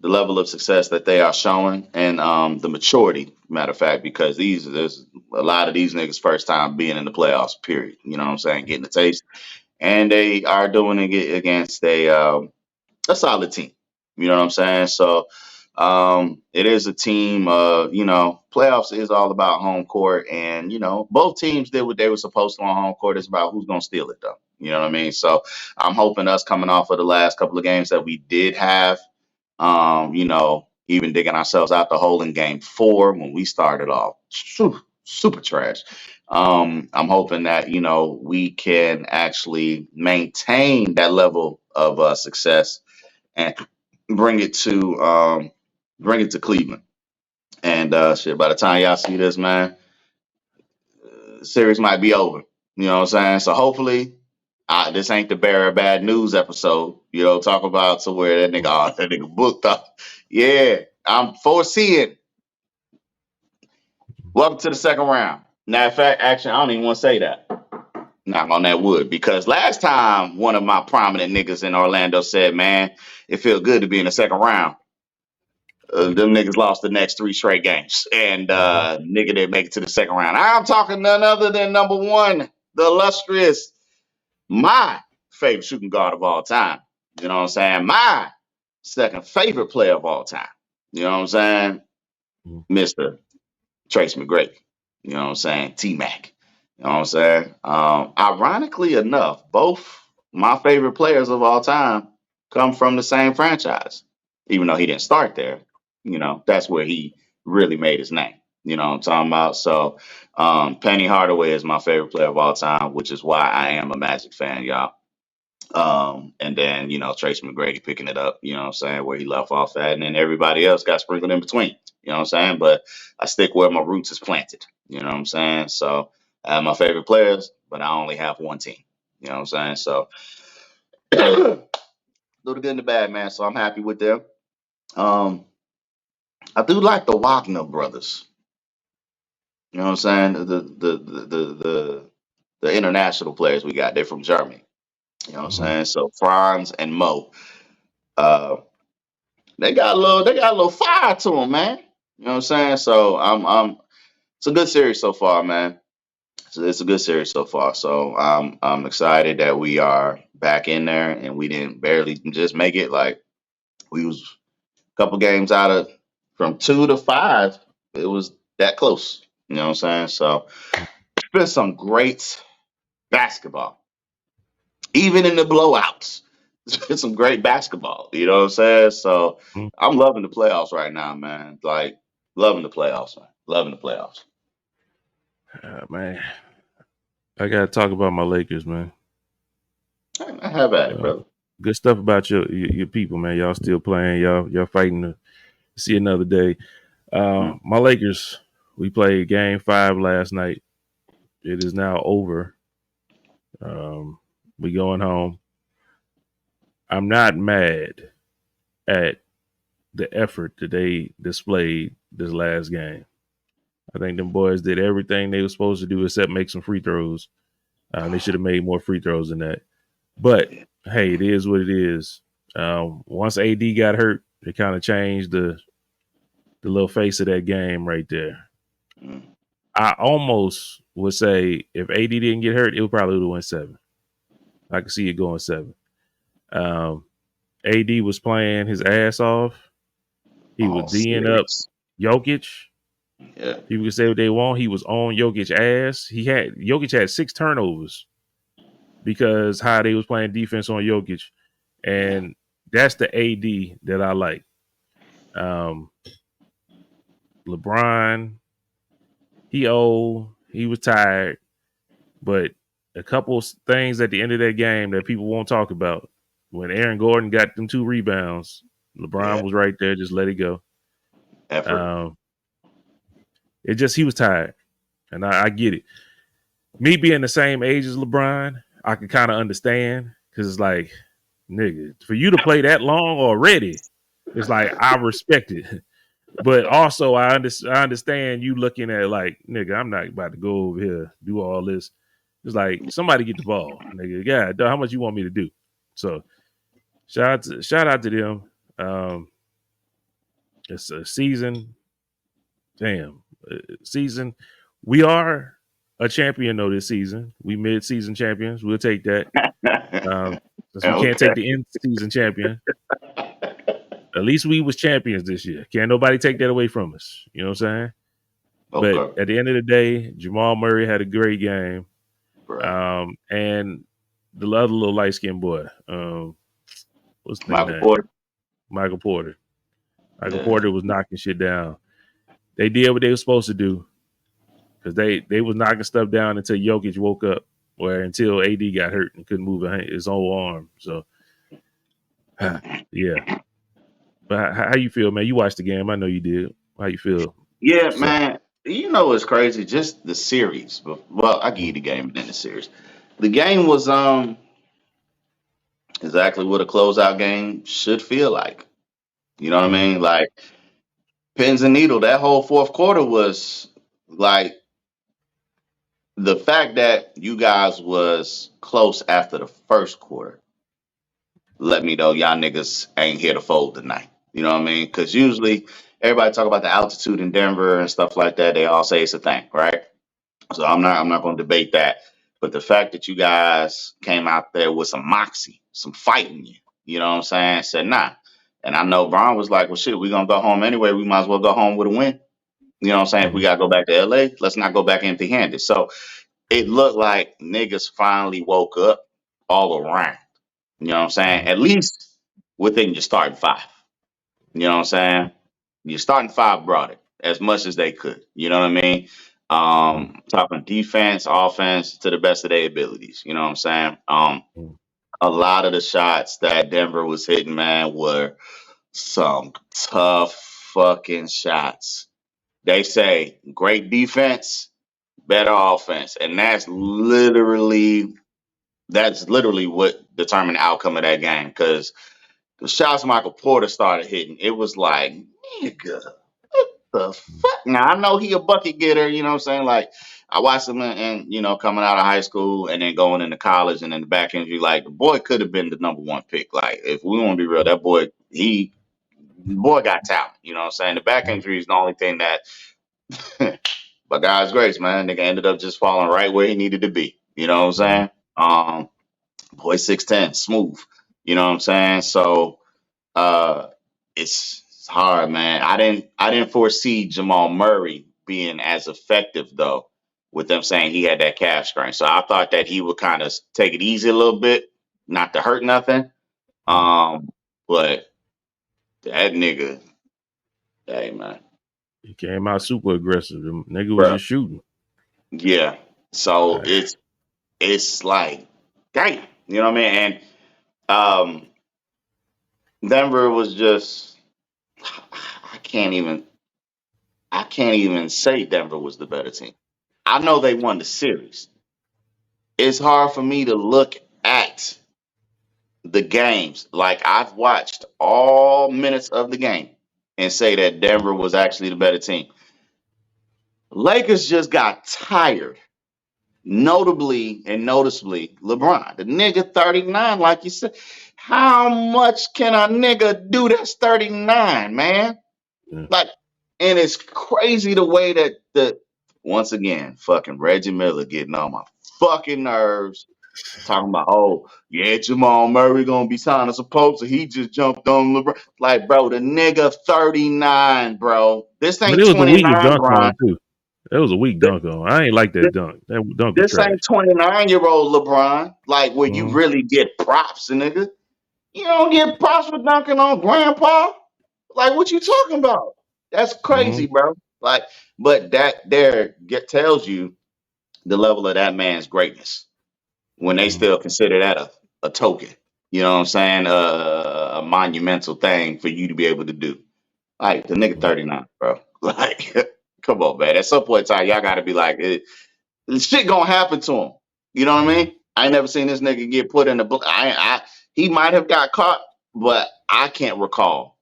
the level of success that they are showing and the maturity, matter of fact, because there's a lot of these niggas first time being in the playoffs, period. You know what I'm saying? Getting the taste. And they are doing it against a solid team. You know what I'm saying? So it is a team. Playoffs is all about home court, and both teams did what they were supposed to on home court. It's about who's gonna steal it, though. You know what I mean? So I'm hoping us coming off of the last couple of games that we did have. Even digging ourselves out the hole in game 4 when we started off super trash. I'm hoping that we can actually maintain that level of success and bring it to Cleveland. And shit, by the time y'all see this, man, the series might be over. You know what I'm saying? So hopefully, this ain't the bearer of bad news episode. Talk about to where that nigga booked up. Yeah, I'm foreseeing. Welcome to the second round. Now, in fact, actually, I don't even want to say that. Knock on that wood, because last time one of my prominent niggas in Orlando said, "Man, it feels good to be in the second round." Them niggas lost the next 3 straight games, and nigga didn't make it to the second round. I'm talking none other than number one, the illustrious, my favorite shooting guard of all time. You know what I'm saying? My second favorite player of all time. You know what I'm saying? Mister Trace McGrady. You know what I'm saying? T Mac. You know what I'm saying? Ironically enough, both my favorite players of all time come from the same franchise. Even though he didn't start there, that's where he really made his name. You know what I'm talking about? So, Penny Hardaway is my favorite player of all time, which is why I am a Magic fan, y'all. And then, Tracy McGrady picking it up, you know what I'm saying, where he left off at, and then everybody else got sprinkled in between, you know what I'm saying? But I stick where my roots is planted, you know what I'm saying? So I have my favorite players, but I only have one team, you know what I'm saying? So do the good and the bad, man. So I'm happy with them. Um, I do like the Wagner brothers, you know what I'm saying? The international players we got, they're from Germany, you know what I'm saying? So Franz and Mo. Uh, they got a little fire to them, man. You know what I'm saying? So it's a good series so far, man. So it's a good series so far. So I'm excited that we are back in there, and we didn't barely just make it. Like, we was a couple games out of from 2 to 5. It was that close. You know what I'm saying? So it's been some great basketball, even in the blowouts. It's been some great basketball. You know what I'm saying? So I'm loving the playoffs right now, man. Like, loving the playoffs, man. Loving the playoffs. Man, I gotta talk about my Lakers, man. I have at it, brother. Good stuff about your people, man. Y'all still playing. Y'all fighting to see another day. My Lakers, we played game 5 last night. It is now over. We going home. I'm not mad at the effort that they displayed this last game. I think them boys did everything they were supposed to do except make some free throws. They should have made more free throws than that. But hey, it is what it is. Once AD got hurt, it kind of changed the little face of that game right there. I almost would say if AD didn't get hurt, it probably would have went 7. I could see it going 7. AD was playing his ass off. He was All D'ing up series. Jokic. Yeah. People can say what they want. He was on Jokic ass. Jokic had 6 turnovers because how they was playing defense on Jokic. And that's the AD that I like. LeBron, he old, he was tired, but a couple things at the end of that game that people won't talk about. When Aaron Gordon got them 2 rebounds, LeBron Yeah. was right there, just let it go. Effort. He was tired, and I get it. Me being the same age as LeBron, I can kind of understand, because it's like, nigga, for you to play that long already, it's like, I respect it. But also, I understand you looking at like, nigga, I'm not about to go over here do all this. It's like, somebody get the ball, nigga. Yeah, how much you want me to do? So shout out to them. It's a season. Damn, season. We are a champion though this season. We mid-season champions. We'll take that. Um, Since we can't Okay. take the in season champion, at least we was champions this year. Can't nobody take that away from us. You know what I'm saying? But Okay. at the end of the day, Jamal Murray had a great game. Bro. And the other little light skinned boy, what's the Michael name? Porter. Michael Porter. Michael Yeah. Porter was knocking shit down. They did what they were supposed to do because they was knocking stuff down until Jokic woke up, or until AD got hurt and couldn't move his whole arm. So, yeah. But how you feel, man? You watched the game. I know you did. How you feel? Yeah, So, man. You know what's crazy? Just the series. Well, I give you the game and then the series. The game was exactly what a closeout game should feel like. You know what I mm, mean? Like pins and needle. That whole fourth quarter was like the fact that you guys was close after the first quarter. Let me know y'all niggas ain't here to fold tonight. You know what I mean? Because usually everybody talk about the altitude in Denver and stuff like that. They all say it's a thing, right? So I'm not going to debate that. But the fact that you guys came out there with some moxie, some fight in you, you know what I'm saying? Said nah. And I know Brian was like, well, shit, we're going to go home anyway. We might as well go home with a win. You know what I'm saying? If we mm, got to go back to LA, let's not go back empty handed. So it looked like niggas finally woke up all around. You know what I'm saying? mm, At least within your starting five. You know what I'm saying? Your starting five brought it as much as they could. You know what I mean? mm, Talking defense, offense to the best of their abilities. You know what I'm saying? mm, A lot of the shots that Denver was hitting, man, were some tough fucking shots. They say great defense, better offense, and that's literally what determined the outcome of that game. Because the shots Michael Porter started hitting, it was like, nigga, the fuck? Now I know he a bucket getter, you know what I'm saying? Like I watched him and coming out of high school and then going into college and then the back injury, like the boy could have been the number one pick. Like if we want to be real, that boy, boy got talent, you know what I'm saying? The back mm, injury is the only thing that but God's grace, man, nigga ended up just falling right where he needed to be. You know what I'm mm, saying? Boy 6'10", smooth. You know what I'm saying? So uh, it's hard, man. I didn't foresee Jamal Murray being as effective though, with them saying he had that calf strain. So I thought that he would kind of take it easy a little bit, not to hurt nothing. mm. Um, but that nigga, hey man, He came out super aggressive. The nigga was bro, just shooting. yeah. So Uh, it's like, damn, you know what I mean? And um, Denver was just, I can't even, I can't even say Denver was the better team. I know they won the series. It's hard for me to look at the games. Like I've watched all minutes of the game and say that Denver was actually the better team. Lakers just got tired. Notably and noticeably, LeBron, the nigga 39, like you said. How much can a nigga do that's 39, man? yeah. Like, and it's crazy the way that the once again, fucking Reggie Miller getting on my fucking nerves. Talking about, oh, yeah, Jamal Murray gonna be signed as a poacher. He just jumped on LeBron. Like, bro, the nigga 39, bro. This But ain't it was a weak to 29, dunk Brian. on too. That was a weak This, dunk on. I ain't like that dunk. That dunk was this trash. ain't 29-year-old LeBron. Like, where you Mm, really get props, nigga. You don't get props for dunking on grandpa. Like, what you talking about? That's crazy, mm, bro. Like, but that tells you the level of that man's greatness when they mm, still consider that a token. You know what I'm saying? A monumental thing for you to be able to do. Like the nigga mm, 39, bro. Like, come on, man. At some point in time, y'all got to be like, shit gonna happen to him. You know what I mm, mean? I ain't never seen this nigga get put in the. He might have got caught, but I can't recall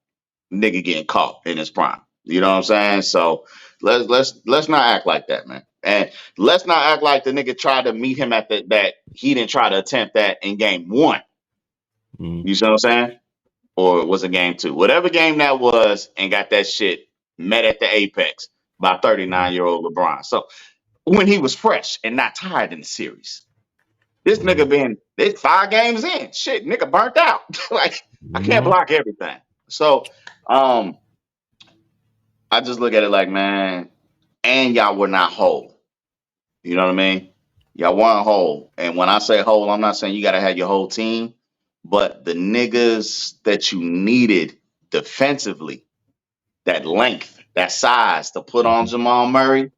nigga getting caught in his prime. You know what I'm saying? So let's not act like that, man. And let's not act like the nigga tried to meet him at that he didn't try to attempt that in game one. mm, You see what I'm saying? Or was it game two? Whatever game that was, and got that shit met at the apex by mm. 39-year-old LeBron. So when he was fresh and not tired in the series. This nigga been it's 5 games in. Shit, nigga burnt out. Like I can't block everything. So I just look at it like, man, and y'all were not whole. You know what I mean? Y'all weren't whole. And when I say whole, I'm not saying you gotta have your whole team, but the niggas that you needed defensively, that length, that size to put on Jamal Murray,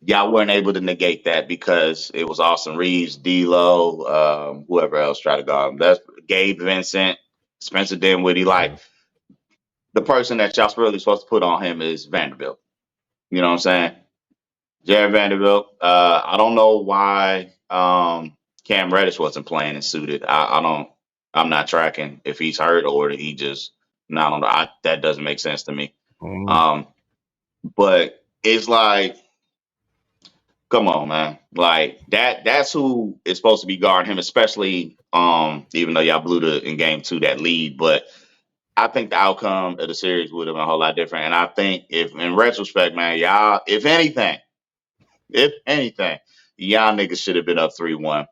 y'all weren't able to negate that because it was Austin Reeves, D'Lo, whoever else tried to guard him. That's Gabe Vincent, Spencer Dinwiddie. Like the person that y'all really supposed to put on him is Vanderbilt. You know what I'm saying? Jared Vanderbilt. I don't know why Cam Reddish wasn't playing and suited. I don't. I'm not tracking if he's hurt or he just not on. That doesn't make sense to me. Um, but it's like, come on, man. Like that's who is supposed to be guarding him, especially even though y'all blew in game 2 that lead. But I think the outcome of the series would have been a whole lot different. And I think if in retrospect, man, y'all, if anything, y'all niggas should have been up 3-1.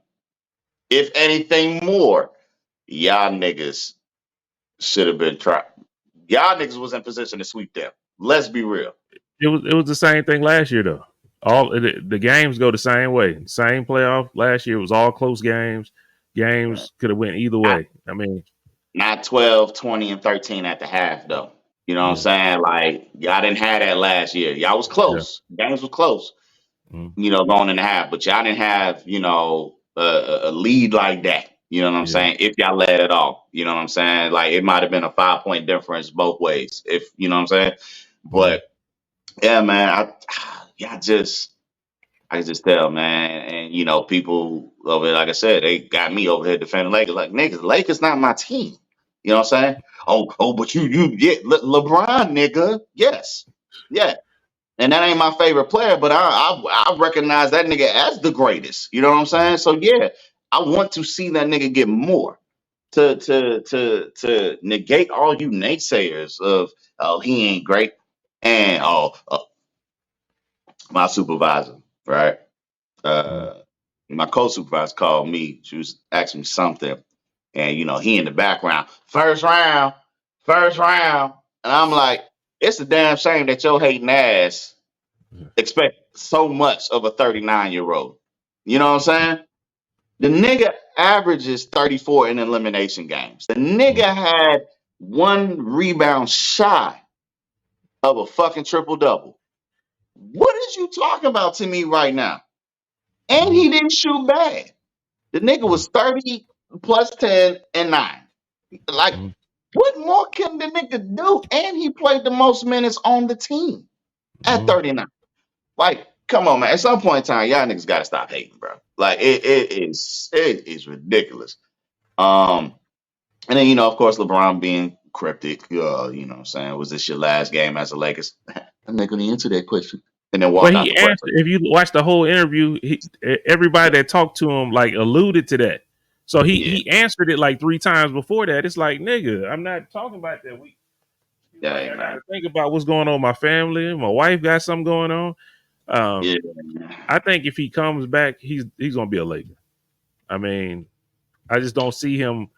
If anything more, y'all niggas should have been trying. Y'all niggas was in position to sweep them. Let's be real. It was the same thing last year though. All the games go the same way. Same playoff last year. It was all close games. Games could have went either Not, way. I mean, not 12, 20, and 13 at the half though. You know what I'm yeah, saying? Like y'all didn't have that last year. Y'all was yeah, close. Games was close. mm, Going in the half, but y'all didn't have a lead like that. You know what I'm yeah, saying? If y'all led at all, you know what I'm saying? Like it might have been a 5 point difference both ways. If you know what I'm saying, mm, but yeah, man, I can just tell, man, and people over there, like I said, they got me over here defending Lakers. Like niggas, Lakers not my team. You know what I'm saying? Oh, but yeah, LeBron, nigga, yes, yeah. And that ain't my favorite player, but I recognize that nigga as the greatest. You know what I'm saying? So yeah, I want to see that nigga get more to negate all you naysayers of he ain't great and my supervisor, right? mm, Uh, my co-supervisor called me. She was asking me something, and he in the background, first round, and I'm like, it's a damn shame that your hating ass expect so much of a 39-year-old. You know what I'm saying? The nigga averages 34 in elimination games. The mm, nigga had 1 rebound shy of a fucking triple double. What is you talking about to me right now? And mm, he didn't shoot bad. The nigga mm, was 30 plus 10 and 9. Like, mm, what more can the nigga do? And he played the most minutes on the team at mm. 39. Like, come on, man. At some point in time, y'all niggas gotta stop hating, bro. Like, it is ridiculous. Um, and then of course, LeBron being cryptic. You know what I'm saying? Was this your last game as a Lakers? I'm not gonna answer that question. And then Well, walk out he the answered. presser. If you watch the whole interview, everybody that talked to him like alluded to that. So he Yeah, he answered it like 3 times before that. It's like, nigga, I'm not talking about that. He's yeah, like, hey, I got man. to think about what's going on with my family. My wife got something going on. Yeah, I think if he comes back, he's gonna be a Laker. I mean, I just don't see him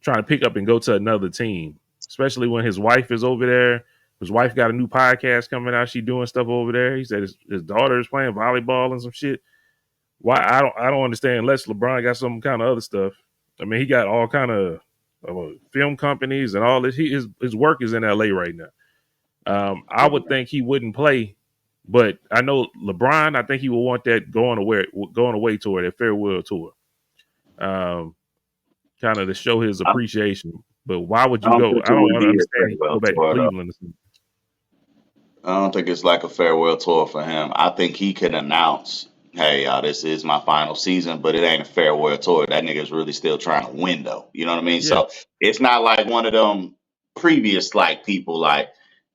trying to pick up and go to another team, especially when his wife is over there. His wife got a new podcast coming out. She doing stuff over there. He said his daughter is playing volleyball and some shit. Why I don't understand unless LeBron got some kind of other stuff. I mean, he got all kind of film companies and all this. His work is in LA right now. I would think he wouldn't play, but I know LeBron. I think he would want that going away tour, that farewell tour, kind of to show his I, appreciation. But why would I you don't go? think I it don't would be a understand. He farewell go back to tour though. Cleveland. I don't think it's like a farewell tour for him. I think he can announce, "Hey, y'all, this is my final season," but it ain't a farewell tour. That nigga's really still trying to win, though. You know what I mean? Yeah, So it's not like one of them previous like people like,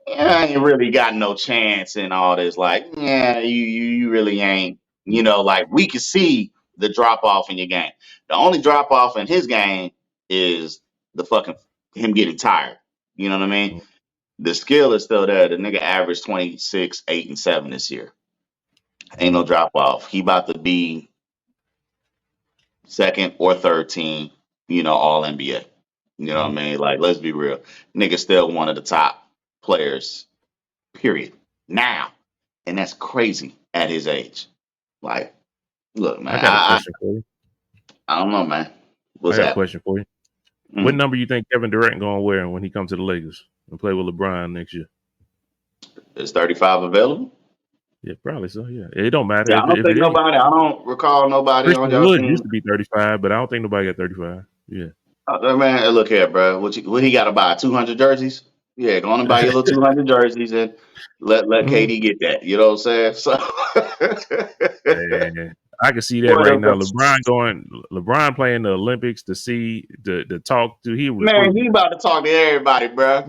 yeah, I ain't really got no chance and all this. Like, yeah, you really ain't. Like we can see the drop off in your game. The only drop off in his game is the fucking him getting tired. You know what I mean? The skill is still there. The nigga averaged 26, 8, and 7 this year. Ain't mm-hmm. no drop off. He about to be second or third team, all NBA. You know what I mean? Like, let's be real. Nigga's still one of the top players, period. Now. And that's crazy at his age. Like, look, man, I got a question for you. I don't know, man. I What's got a that? question for you. What Mm-hmm. number you think Kevin Durant gonna wear when he comes to the Lakers and play with LeBron next year? Is 35 available? Yeah, probably so. Yeah, it don't matter Yeah, I don't if think it ain't. nobody, I don't recall nobody on Christian your Wood team. used to be 35, but I don't think nobody got 35. Yeah. Man, hey, look here, bro. What he got to buy? 200 jerseys? Yeah, go on and buy your little 200 jerseys and let Mhm. KD get that. You know what I'm saying? So, And I can see that boy, right now. LeBron playing the Olympics to see the talk to he man, recruiting. he about to talk to everybody, bro.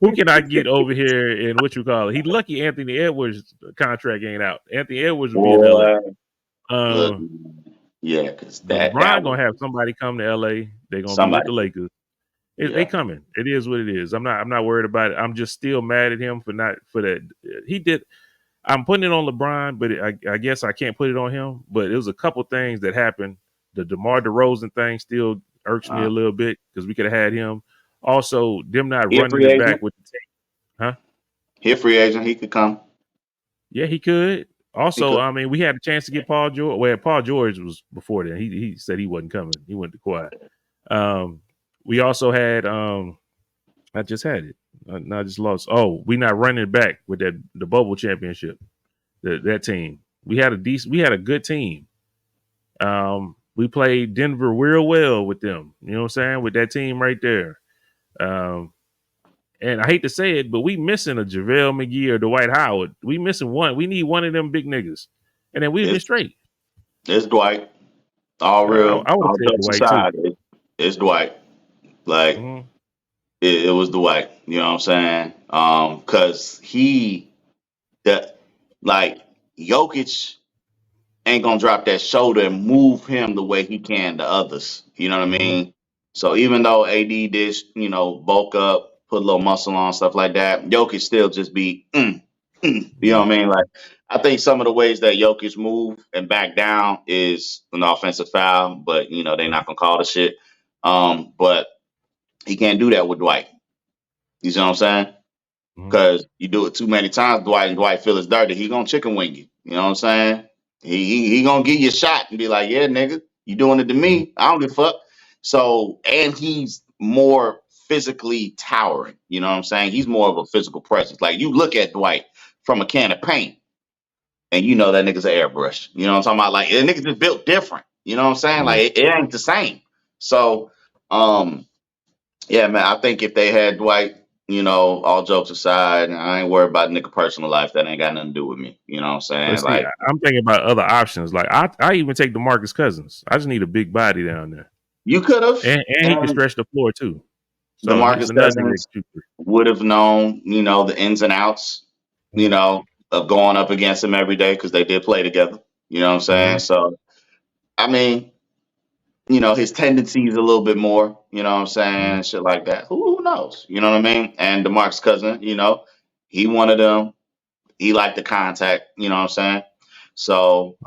who can I get over here and what you call it? He's lucky Anthony Edwards contract ain't out. Anthony Edwards will be in LA. Boy, look, Um, yeah, because but that LeBron was gonna have somebody come to LA. They're gonna be with somebody. the Lakers. They Yeah. coming. It is what it is. I'm not worried about it. I'm just still mad at him for that. He did. I'm putting it on LeBron, but I guess I can't put it on him. But it was a couple things that happened. The DeMar DeRozan thing still irks me Uh, a little bit because we could have had him. Also, them not he a running free it back agent. with the team, huh? He a free agent. He could come. Yeah, he could. He Also, could. I mean, we had a chance to get Paul George. Well, Paul George was before then. He said he wasn't coming. He went to quiet. We also had I just had it. I just lost. Oh, we not running back with the bubble championship. That team. We had a good team. We played Denver real well with them. You know what I'm saying? With that team right there. Um, and I hate to say it, but we missing a JaVale McGee or Dwight Howard. We missing one. We need one of them big niggas. And then we've been It's straight. it's Dwight. All real. I would have All said jokes Dwight too. aside, it's Dwight. Like Mm-hmm. it was Dwight. You know what I'm saying? Cause he that like Jokic ain't gonna drop that shoulder and move him the way he can to others. You know what I Mm-hmm. mean? So even though AD did, bulk up, put a little muscle on, stuff like that, Jokic still just be, you know Yeah. what I mean? Like I think some of the ways that Jokic move and back down is an offensive foul, but they're not gonna call the shit. But he can't do that with Dwight. You see what I'm saying? Mm-hmm. Because you do it too many times, Dwight feel it's dirty. He gonna chicken wing you. You know what I'm saying? He gonna give you a shot and be like, yeah, nigga, you doing it to Mm-hmm. me? I don't give a fuck. So, and he's more physically towering. You know what I'm saying? He's more of a physical presence. Like you look at Dwight from a can of paint, and you know that nigga's an airbrush. You know what I'm talking about? Like that nigga just built different. You know what I'm saying? Yeah. Like it ain't the same. So, um, yeah, man. I think if they had Dwight, all jokes aside, I ain't worried about nigga personal life. That ain't got nothing to do with me. You know what I'm But saying? see, Like I'm thinking about other options. Like I even take DeMarcus Cousins. I just need a big body down there. you could have, And he can and stretch the floor too. So he's DeMarcus another nigga that Cousins can shoot. would have known, the ins and outs, Mm-hmm. of going up against him every day because they did play together. You know what I'm saying? Mm-hmm. So I mean, his tendencies a little bit more. You know what I'm saying? Shit like that. Who knows? You know what I mean? And DeMarcus Cousins, he one of them. He liked the contact. You know what I'm saying? So,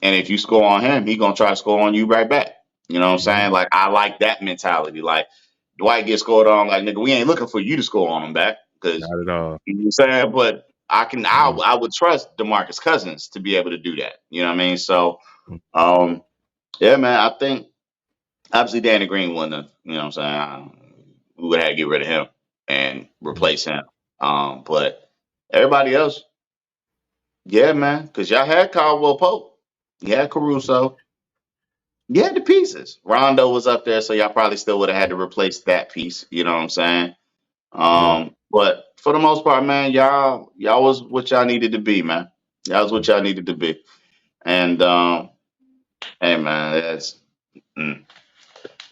and if you score on him, he gonna try to score on you right back. You know what I'm Mm-hmm. saying? Like I like that mentality. Like Dwight gets scored on, like nigga, we ain't looking for you to score on him back because Not at all. you know what I'm saying. But Mm-hmm. I would trust DeMarcus Cousins to be able to do that. You know what I mean? So, um, yeah, man, I think obviously Danny Green wouldn't have. You know what I'm saying? We would have to get rid of him and replace him. But everybody else, yeah, man, because y'all had Caldwell Pope, you had Caruso. You had the pieces. Rondo was up there, so y'all probably still would have had to replace that piece. You know what I'm saying? Yeah. But for the most part, man, y'all was what y'all needed to be, man. Y'all was what y'all needed to be. And hey, man, mm,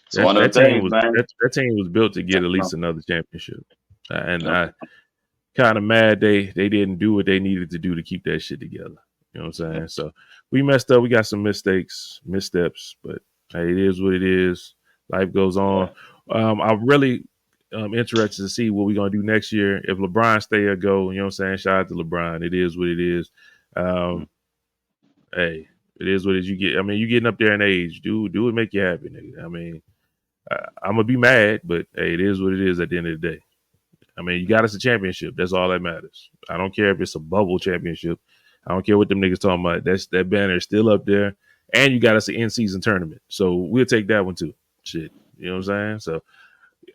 it's That one of that the team things, was man. that team was built to get at Yep, least another championship. And yep, I kind of mad they didn't do what they needed to do to keep that shit together. You know what I'm yep, saying? So we messed up. We got some mistakes, missteps, but hey, it is what it is. Life goes on. yeah. I'm really interested to see what we're gonna do next year. If LeBron stay or go, you know what I'm saying? Shout out to LeBron. It is what it is. Mm. Um, hey, It is what it is. You getting up there in age. Do what make you happy, nigga. I mean, I'm gonna be mad, but hey, it is what it is at the end of the day. I mean, you got us a championship. That's all that matters. I don't care if it's a bubble championship. I don't care what them niggas talking about. That banner is still up there, and you got us an in-season tournament. So we'll take that one too. Shit, you know what I'm saying? So,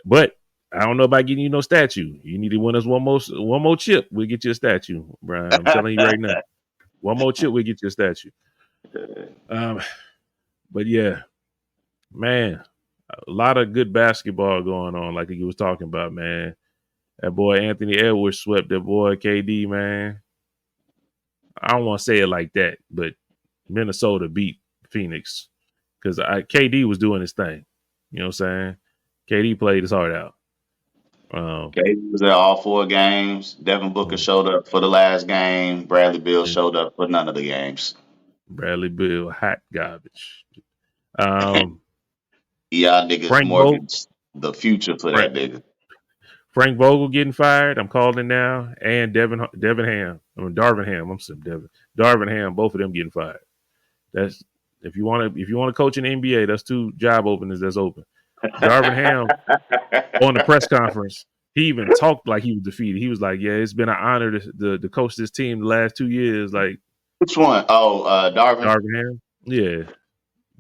but I don't know about getting you no statue. You need to win us one more chip. We'll get you a statue, Brian. I'm telling you right now. One more chip, we'll get you a statue. But yeah, man, a lot of good basketball going on, like you was talking about, man. That boy Anthony Edwards swept that boy KD, man. I don't want to say it like that, but Minnesota beat Phoenix because KD was doing his thing. You know what I'm saying? KD played his heart out. KD was at all 4 games. Devin Booker showed up for the last game. Bradley Beal showed up for none of the games. Bradley Beal, hot garbage. Y'all niggas mortgaged the future for that nigga. Frank Vogel getting fired. I'm calling it now. And Darvin Ham. I'm saying Darvin Ham. Both of them getting fired. That's if you want to coach in the NBA, that's 2 job openings that's open. Darvin Ham on the press conference, he even talked like he was defeated. He was like, "Yeah, it's been an honor to coach this team the last 2 years." Like, which one? Oh, Darvin. Darvin Ham. Yeah,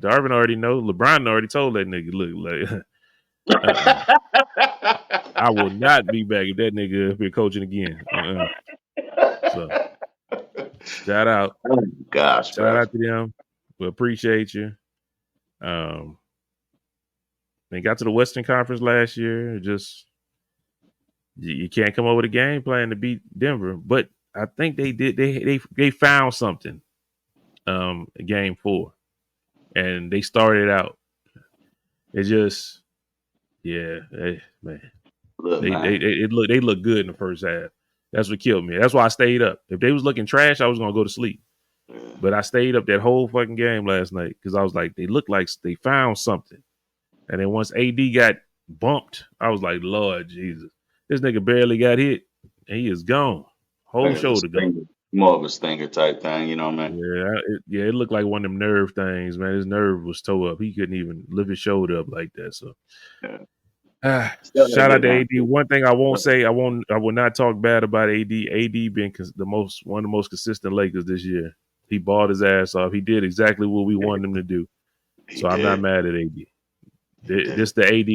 Darvin already know. LeBron already told that nigga, look, like, I will not be back if that nigga be coaching again. So, shout out. Oh, gosh, shout out to them. We appreciate you. They got to the Western Conference last year. Just you can't come up with a game plan to beat Denver, but I think they did. They found something. Game 4, and they started out. It just, yeah, man. They look good in the first half. That's what killed me. That's why I stayed up. If they was looking trash, I was gonna go to sleep. But I stayed up that whole fucking game last night because I was like, they look like they found something. And then once AD got bumped, I was like, Lord Jesus, this nigga barely got hit, and he is gone. Whole shoulder gone. More of a stinger type thing, you know what I mean? Yeah, it looked like one of them nerve things, man. His nerve was toe up. He couldn't even lift his shoulder up like that. So, shout out to AD. One thing I won't say, I will not talk bad about AD. AD being one of the most consistent Lakers this year. He balled his ass off. He did exactly what we wanted him to do. So I'm not mad at AD. This the AD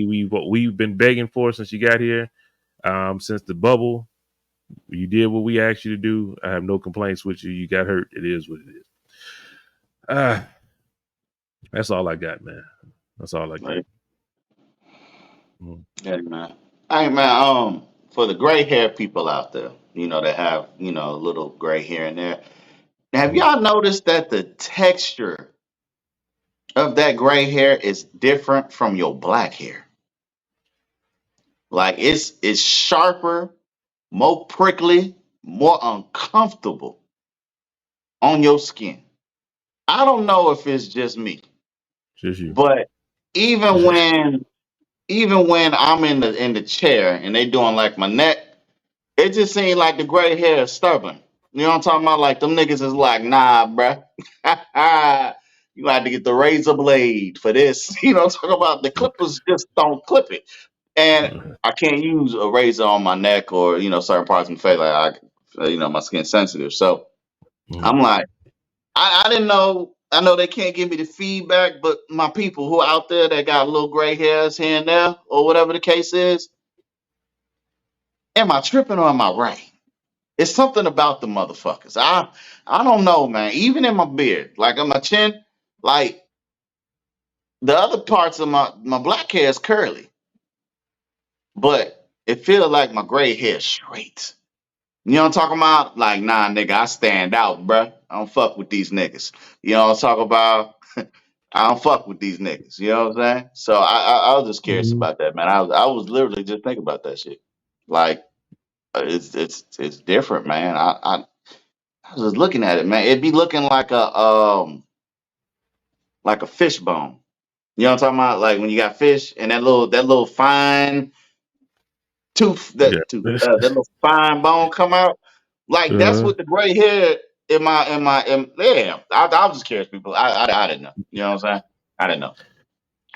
we've been begging for since you got here. Since the bubble, you did what we asked you to do. I have no complaints with you. You got hurt. It is what it is. That's all I got, man. That's all I got. Yeah, man. Hey, man. For the gray hair people out there, that have a little gray here and there. Have y'all noticed that the texture of that gray hair is different from your black hair? Like it's sharper, more prickly, more uncomfortable on your skin. I don't know if it's just me. Just you. But even when I'm in the chair and they doing like my neck, it just seems like the gray hair is stubborn. You know what I'm talking about? Like them niggas is like, nah, bruh. You had to get the razor blade for this. You know what I'm talking about? The clippers just don't clip it. And I can't use a razor on my neck or, certain parts of my face. Like my skin's sensitive. So I'm like, I didn't know. I know they can't give me the feedback, but my people who are out there that got little gray hairs here and there or whatever the case is, am I tripping or am I right? It's something about the motherfuckers. I don't know, man. Even in my beard, like on my chin, like the other parts of my black hair is curly, but it feels like my gray hair straight. You know what I'm talking about? Like, nah, nigga, I stand out, bruh. I don't fuck with these niggas. You know what I'm talking about? I don't fuck with these niggas. You know what I'm saying? So I was just curious about that, man. I was literally just thinking about that shit. Like, it's different, man. I was just looking at it, man. It'd be looking like a fish bone. You know what I'm talking about? Like when you got fish and that little fine tooth, that little fine bone come out. Like that's what the gray hair yeah. I was just curious, people. I didn't know. You know what I'm saying? I didn't know.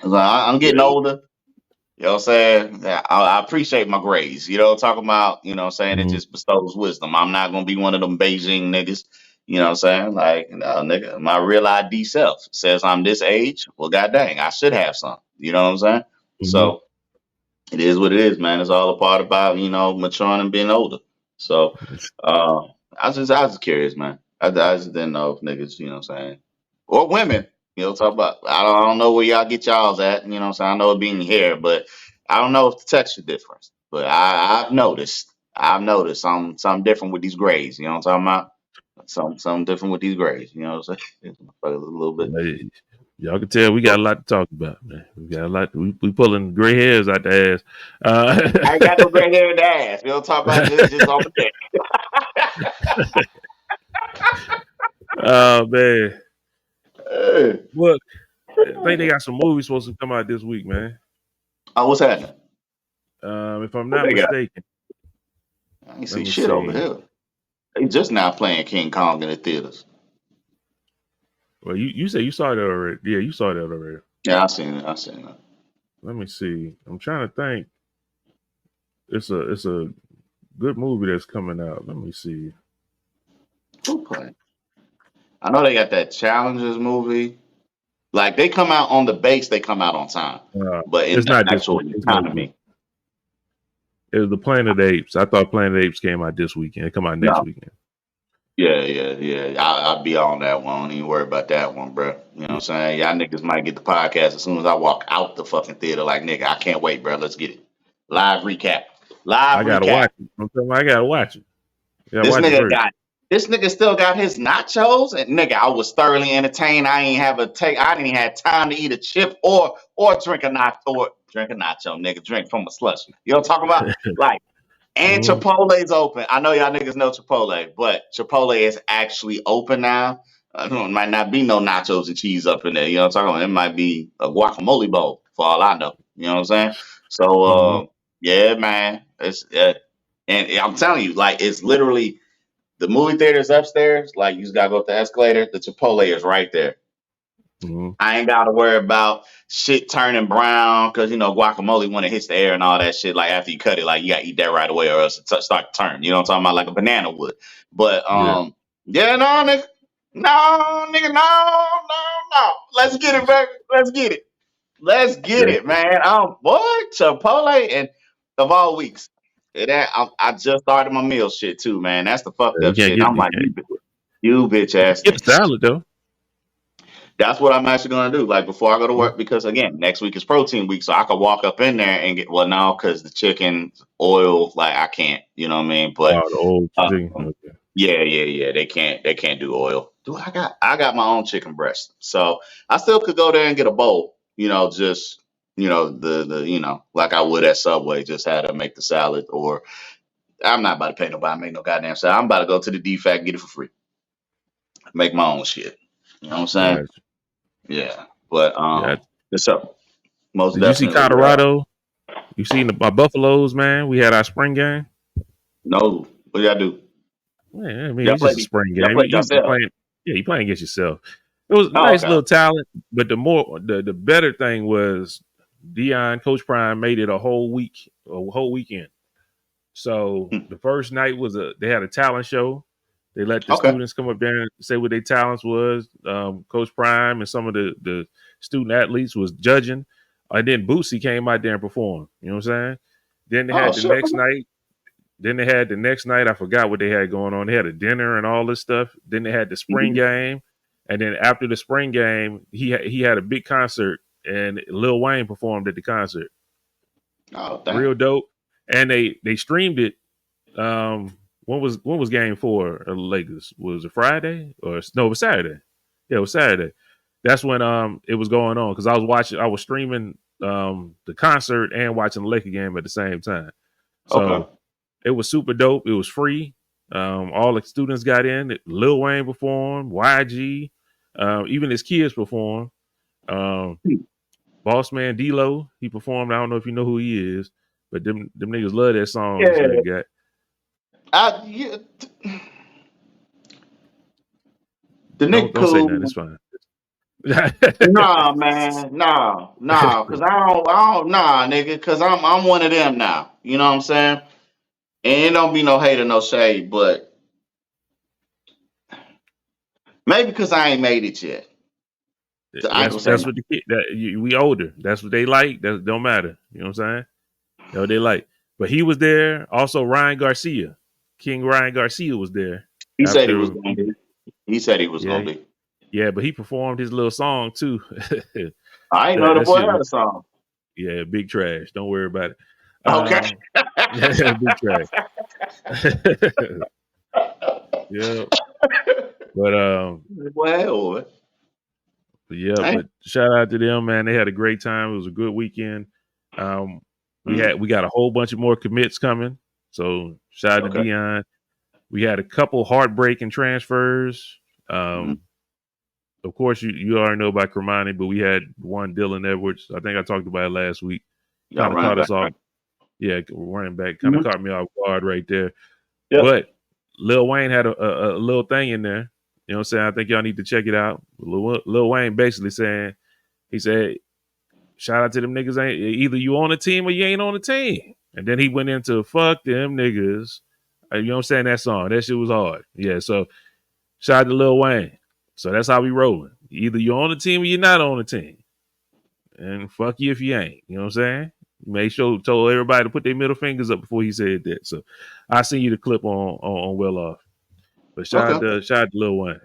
I'm getting Yeah. older. You know what I'm saying? Yeah, I appreciate my grades. You know, talking about, you know what I'm saying, it Mhm. just bestows wisdom. I'm not gonna be one of them Beijing niggas. You know what I'm saying? Like, no, nigga, my real ID self says I'm this age. Well, god dang, I should have some. You know what I'm saying? Mhm. So it is what it is, man. It's all a part about, maturing and being older. So uh I was just curious, man. I just didn't know if niggas, you know what I'm saying? Or women, talk about I don't know where y'all get y'all's at, you know what I'm saying? I know it being here, but I don't know if the texture difference. But I've noticed some different with these grades, you know what I'm talking about? Some different with these grades, you know what I'm saying? A little bit. Hey, y'all can tell we got a lot to talk about, man. We got a lot. We pulling gray hairs out the ass. I ain't got no gray hair in the ass. You know what I'm talking about? Just on the neck. Oh man, Hey. look, I think they got some movies supposed to come out this week, man. Oh, what's happening? If I'm What not they got? mistaken, I ain't let see me shit over see. here. They just now playing King Kong in the theaters. Well, you say you saw that already. Yeah, you saw that already. Yeah, I seen it. I seen it. Let me see. I'm trying to think. It's a good movie that's coming out. Let me see. Who playing? I know they got that Challengers movie. Like they come out on the base, they come out on time. But in It's the not this actual week. It's next week. economy, It was the Planet of the Apes. I thought Planet of the Apes came out this weekend. It come out next no. weekend. Yeah. I'll be on that one. Don't even worry about that one, bro. You know what I'm Yeah. saying? Y'all niggas might get the podcast as soon as I walk out the fucking theater. Like, nigga, I can't wait, bro. Let's get it. Live recap. Live I gotta recap. watch it. I'm telling you, I gotta watch it. I gotta This watch it nigga first. got this nigga still got his nachos, and nigga, I was thoroughly entertained. I didn't even have time to eat a chip or drink a nacho, nigga. Drink from a slush. You know what I'm talking about? Like, and Mhm. Chipotle's open. I know y'all niggas know Chipotle, but Chipotle is actually open now. It might not be no nachos and cheese up in there. You know what I'm talking about? It might be a guacamole bowl for all I know. You know what I'm saying? So, Mhm. yeah, man. And I'm telling you, like, it's literally the movie theater's upstairs. Like, you just gotta go up the escalator. The Chipotle is right there. Mhm. I ain't gotta worry about shit turning brown because guacamole when it hits the air and all that shit. Like after you cut it, like you gotta eat that right away or else it start to turn. You know what I'm talking about? Like a banana would. But Yeah. yeah, no, nigga, no, nigga, no. Let's get it, baby. Let's get it. Let's get Yeah. it, man. Boy, Chipotle and of all weeks. I just started my meal shit too, man. That's the fucked You up can't shit. get I'm you like, can't you bitch you can ass get the niggas. salad though. That's what I'm actually gonna do. Like before I go to Mhm. work, because again, next week is protein week, so I could walk up in there and get no, because the chicken oil, like I can't, you know what I mean? But Oh, the old uh, chicken. Okay. yeah, they can't do oil. Do I got my own chicken breast, so I still could go there and get a bowl. Just the like I would at Subway, just had to make the salad. Or I'm not about to pay nobody to make no goddamn salad. I'm about to go to the DFAC and get it for free, make my own shit. You know what I'm saying? Gotcha. Yeah, but Yeah. it's up. Most Did you see definitely. Colorado? You seen my Buffaloes, man? We had our spring game. No, what y'all do? Man, I mean, Y'all it's just a played. spring Y'all game. played You yourself. playing? Yeah, you playing against yourself. It was a Oh, nice okay. little talent, but the better thing was Coach Prime made it a whole weekend. So Hmm. the first night was they had a talent show. They let the Okay. students come up there and say what their talents was. Coach Prime and some of the student athletes was judging. And then Boosie came out there and performed. You know what I'm saying? Then they Oh had the shit. next night. Then they had the next night. I forgot what they had going on. They had a dinner and all this stuff. Then they had the spring Mm-hmm. game. And then after the spring game, he had a big concert and Lil Wayne performed at the concert. Oh damn. Real dope. And they streamed it when was game four of the Lakers? Was it Friday or no? It was Saturday. Yeah, it was Saturday. That's when it was going on because I was streaming the concert and watching the Laker game at the same time. Okay. So it was super dope. It was free. All the students got in. Lil Wayne performed. YG, even his kids performed. Um, Hmm. Boss Man D-Lo, he performed. I don't know if you know who he is, but them niggas love that song this Yeah. nigga got. Yeah. The nigga Don't say cool. nothing. It's fine. Nah, man, nah, cause I don't, nah, nigga, cause I'm one of them now. You know what I'm saying? And it don't be no hate or no shade, but maybe because I ain't made it yet. So I ain't gonna say That's no. what the kid we older. That's what they like. That don't matter. You know what I'm saying? That's what they like. But he was there. Also, Ryan Garcia, King Ryan Garcia was there He said he was after. gonna be. He said he was Yeah, gonna be. yeah. But he performed his little song too. I ain't know the that boy shit had was a song. big trash. Don't worry about it. Okay. Yeah, big trash. Yeah, but Well, yeah, hey. but shout out to them, man. They had a great time. It was a good weekend. Um, we got a whole bunch of more commits coming. So shout out to Okay. Dion. We had a couple heartbreaking transfers. Mhm. Of course, you already know about Kermani, but we had one Dylan Edwards. I think I talked about it last week. Y'all Kind of running caught back, us off. right? Yeah, running back kind of Mhm. caught me off guard right there. Yep. But Lil Wayne had a little thing in there. You know what I'm saying? I think y'all need to check it out. Lil Wayne basically saying, he said, shout out to them niggas. Ain't either you on the team or you ain't on the team. And then he went into fuck them niggas. You know what I'm saying? That song. That shit was hard. Yeah. So shout out to Lil Wayne. So that's how we rolling. Either you're on the team or you're not on the team. And fuck you if you ain't. You know what I'm saying? Make sure told everybody to put their middle fingers up before he said that. So I seen you the clip on Well Off. But shout Okay. out to Lil Wayne.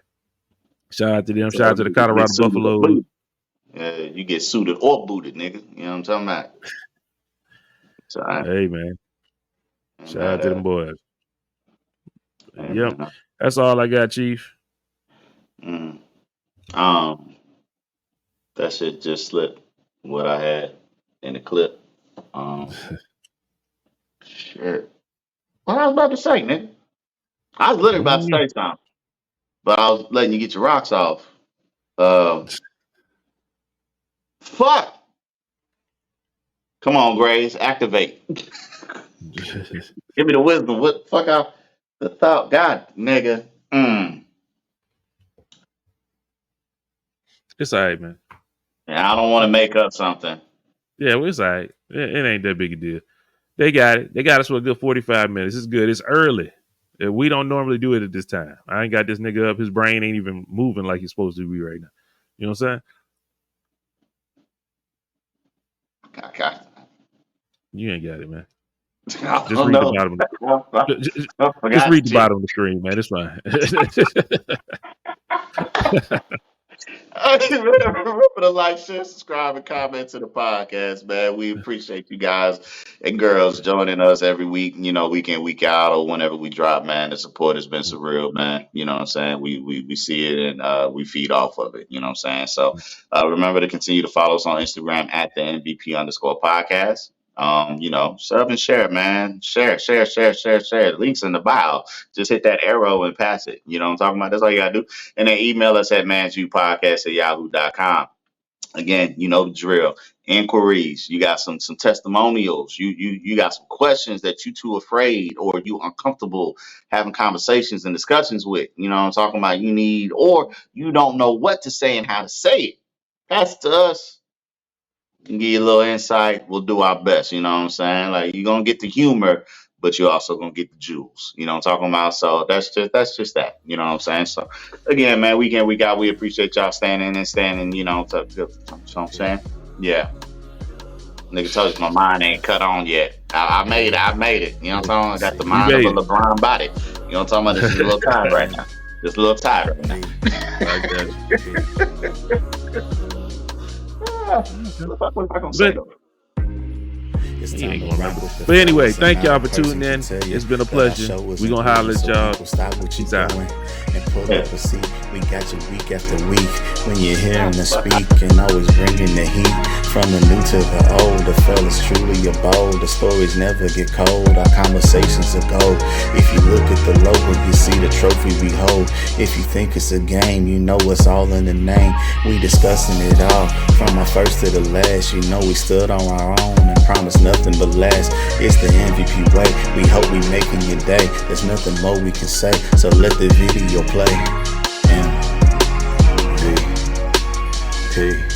Shout out to them. So Shout out to the you get Colorado suited or Buffaloes. booted. You get suited or booted, nigga. You know what I'm talking about? So I Hey man. ain't Shout mad out to at them it. boys. Hey, Yep. man. That's all I got, Chief. Mm. Um, that shit just slipped what I had in the clip. Um, shit. What I was about to say, nigga? I was literally about to Mm. say something, but I was letting you get your rocks off. Uh, fuck. Come on, Grace, activate. Give me the wisdom. What the fuck out the thought? God, nigga. It's all right, man. Yeah, I don't want to make up something. Yeah, well, it's all right. It ain't that big a deal. They got it. They got us for a good 45 minutes. It's good. It's early. We don't normally do it at this time. I ain't got this nigga up. His brain ain't even moving like he's supposed to be right now. You know what I'm saying? Okay. You ain't got it, man. I Just don't read the know. bottom. I Just forgot read the to. bottom of the screen, man. It's fine. Remember to like, share, subscribe, and comment to the podcast, man. We appreciate you guys and girls joining us every week, week in, week out, or whenever we drop, man. The support has been surreal, man. You know what I'm saying? We see it and we feed off of it, you know what I'm saying? So remember to continue to follow us on Instagram at the MVP_podcast. Sub and share, man. Share. The link's in the bio. Just hit that arrow and pass it. You know what I'm talking about? That's all you gotta do. And then email us at mansviewpodcast@yahoo.com. Again, you know the drill. Inquiries. You got some testimonials. You got some questions that you too afraid or you uncomfortable having conversations and discussions with. You know what I'm talking about? You need or you don't know what to say and how to say it. That's to us. Can give you a little insight. We'll do our best. You know what I'm saying? Like you're gonna get the humor, but you're also gonna get the jewels. You know what I'm talking about? So that's just that. You know what I'm saying? So again, man, weekend we got. We appreciate y'all standing and standing. You know what I'm saying? Yeah. Nigga told you my mind ain't cut on yet. I made it. I made it. You know what I'm talking about? I got the You mind of a made LeBron body. You know what I'm talking about? This is a little tired right now. Just a little tired right now. it. I got What if I gonna say But though? he ain't gonna remember. But anyway, thank y'all for tuning in. It's been a pleasure. We gonna holler at y'all. Peace out. And pull up a seat. We got you week after week. When you're hearing us speak and always bringing the heat. From the new to the old, the fellas truly are bold. The stories never get cold. Our conversations are gold. If you look at the logo, you see the trophy we hold. If you think it's a game, you know it's all in the name. We discussing it all. From our first to the last, you know we stood on our own and promised nothing but last. It's the MVP way. We hope we making your day. There's nothing more we can say. So let the video play. Yeah. Peace.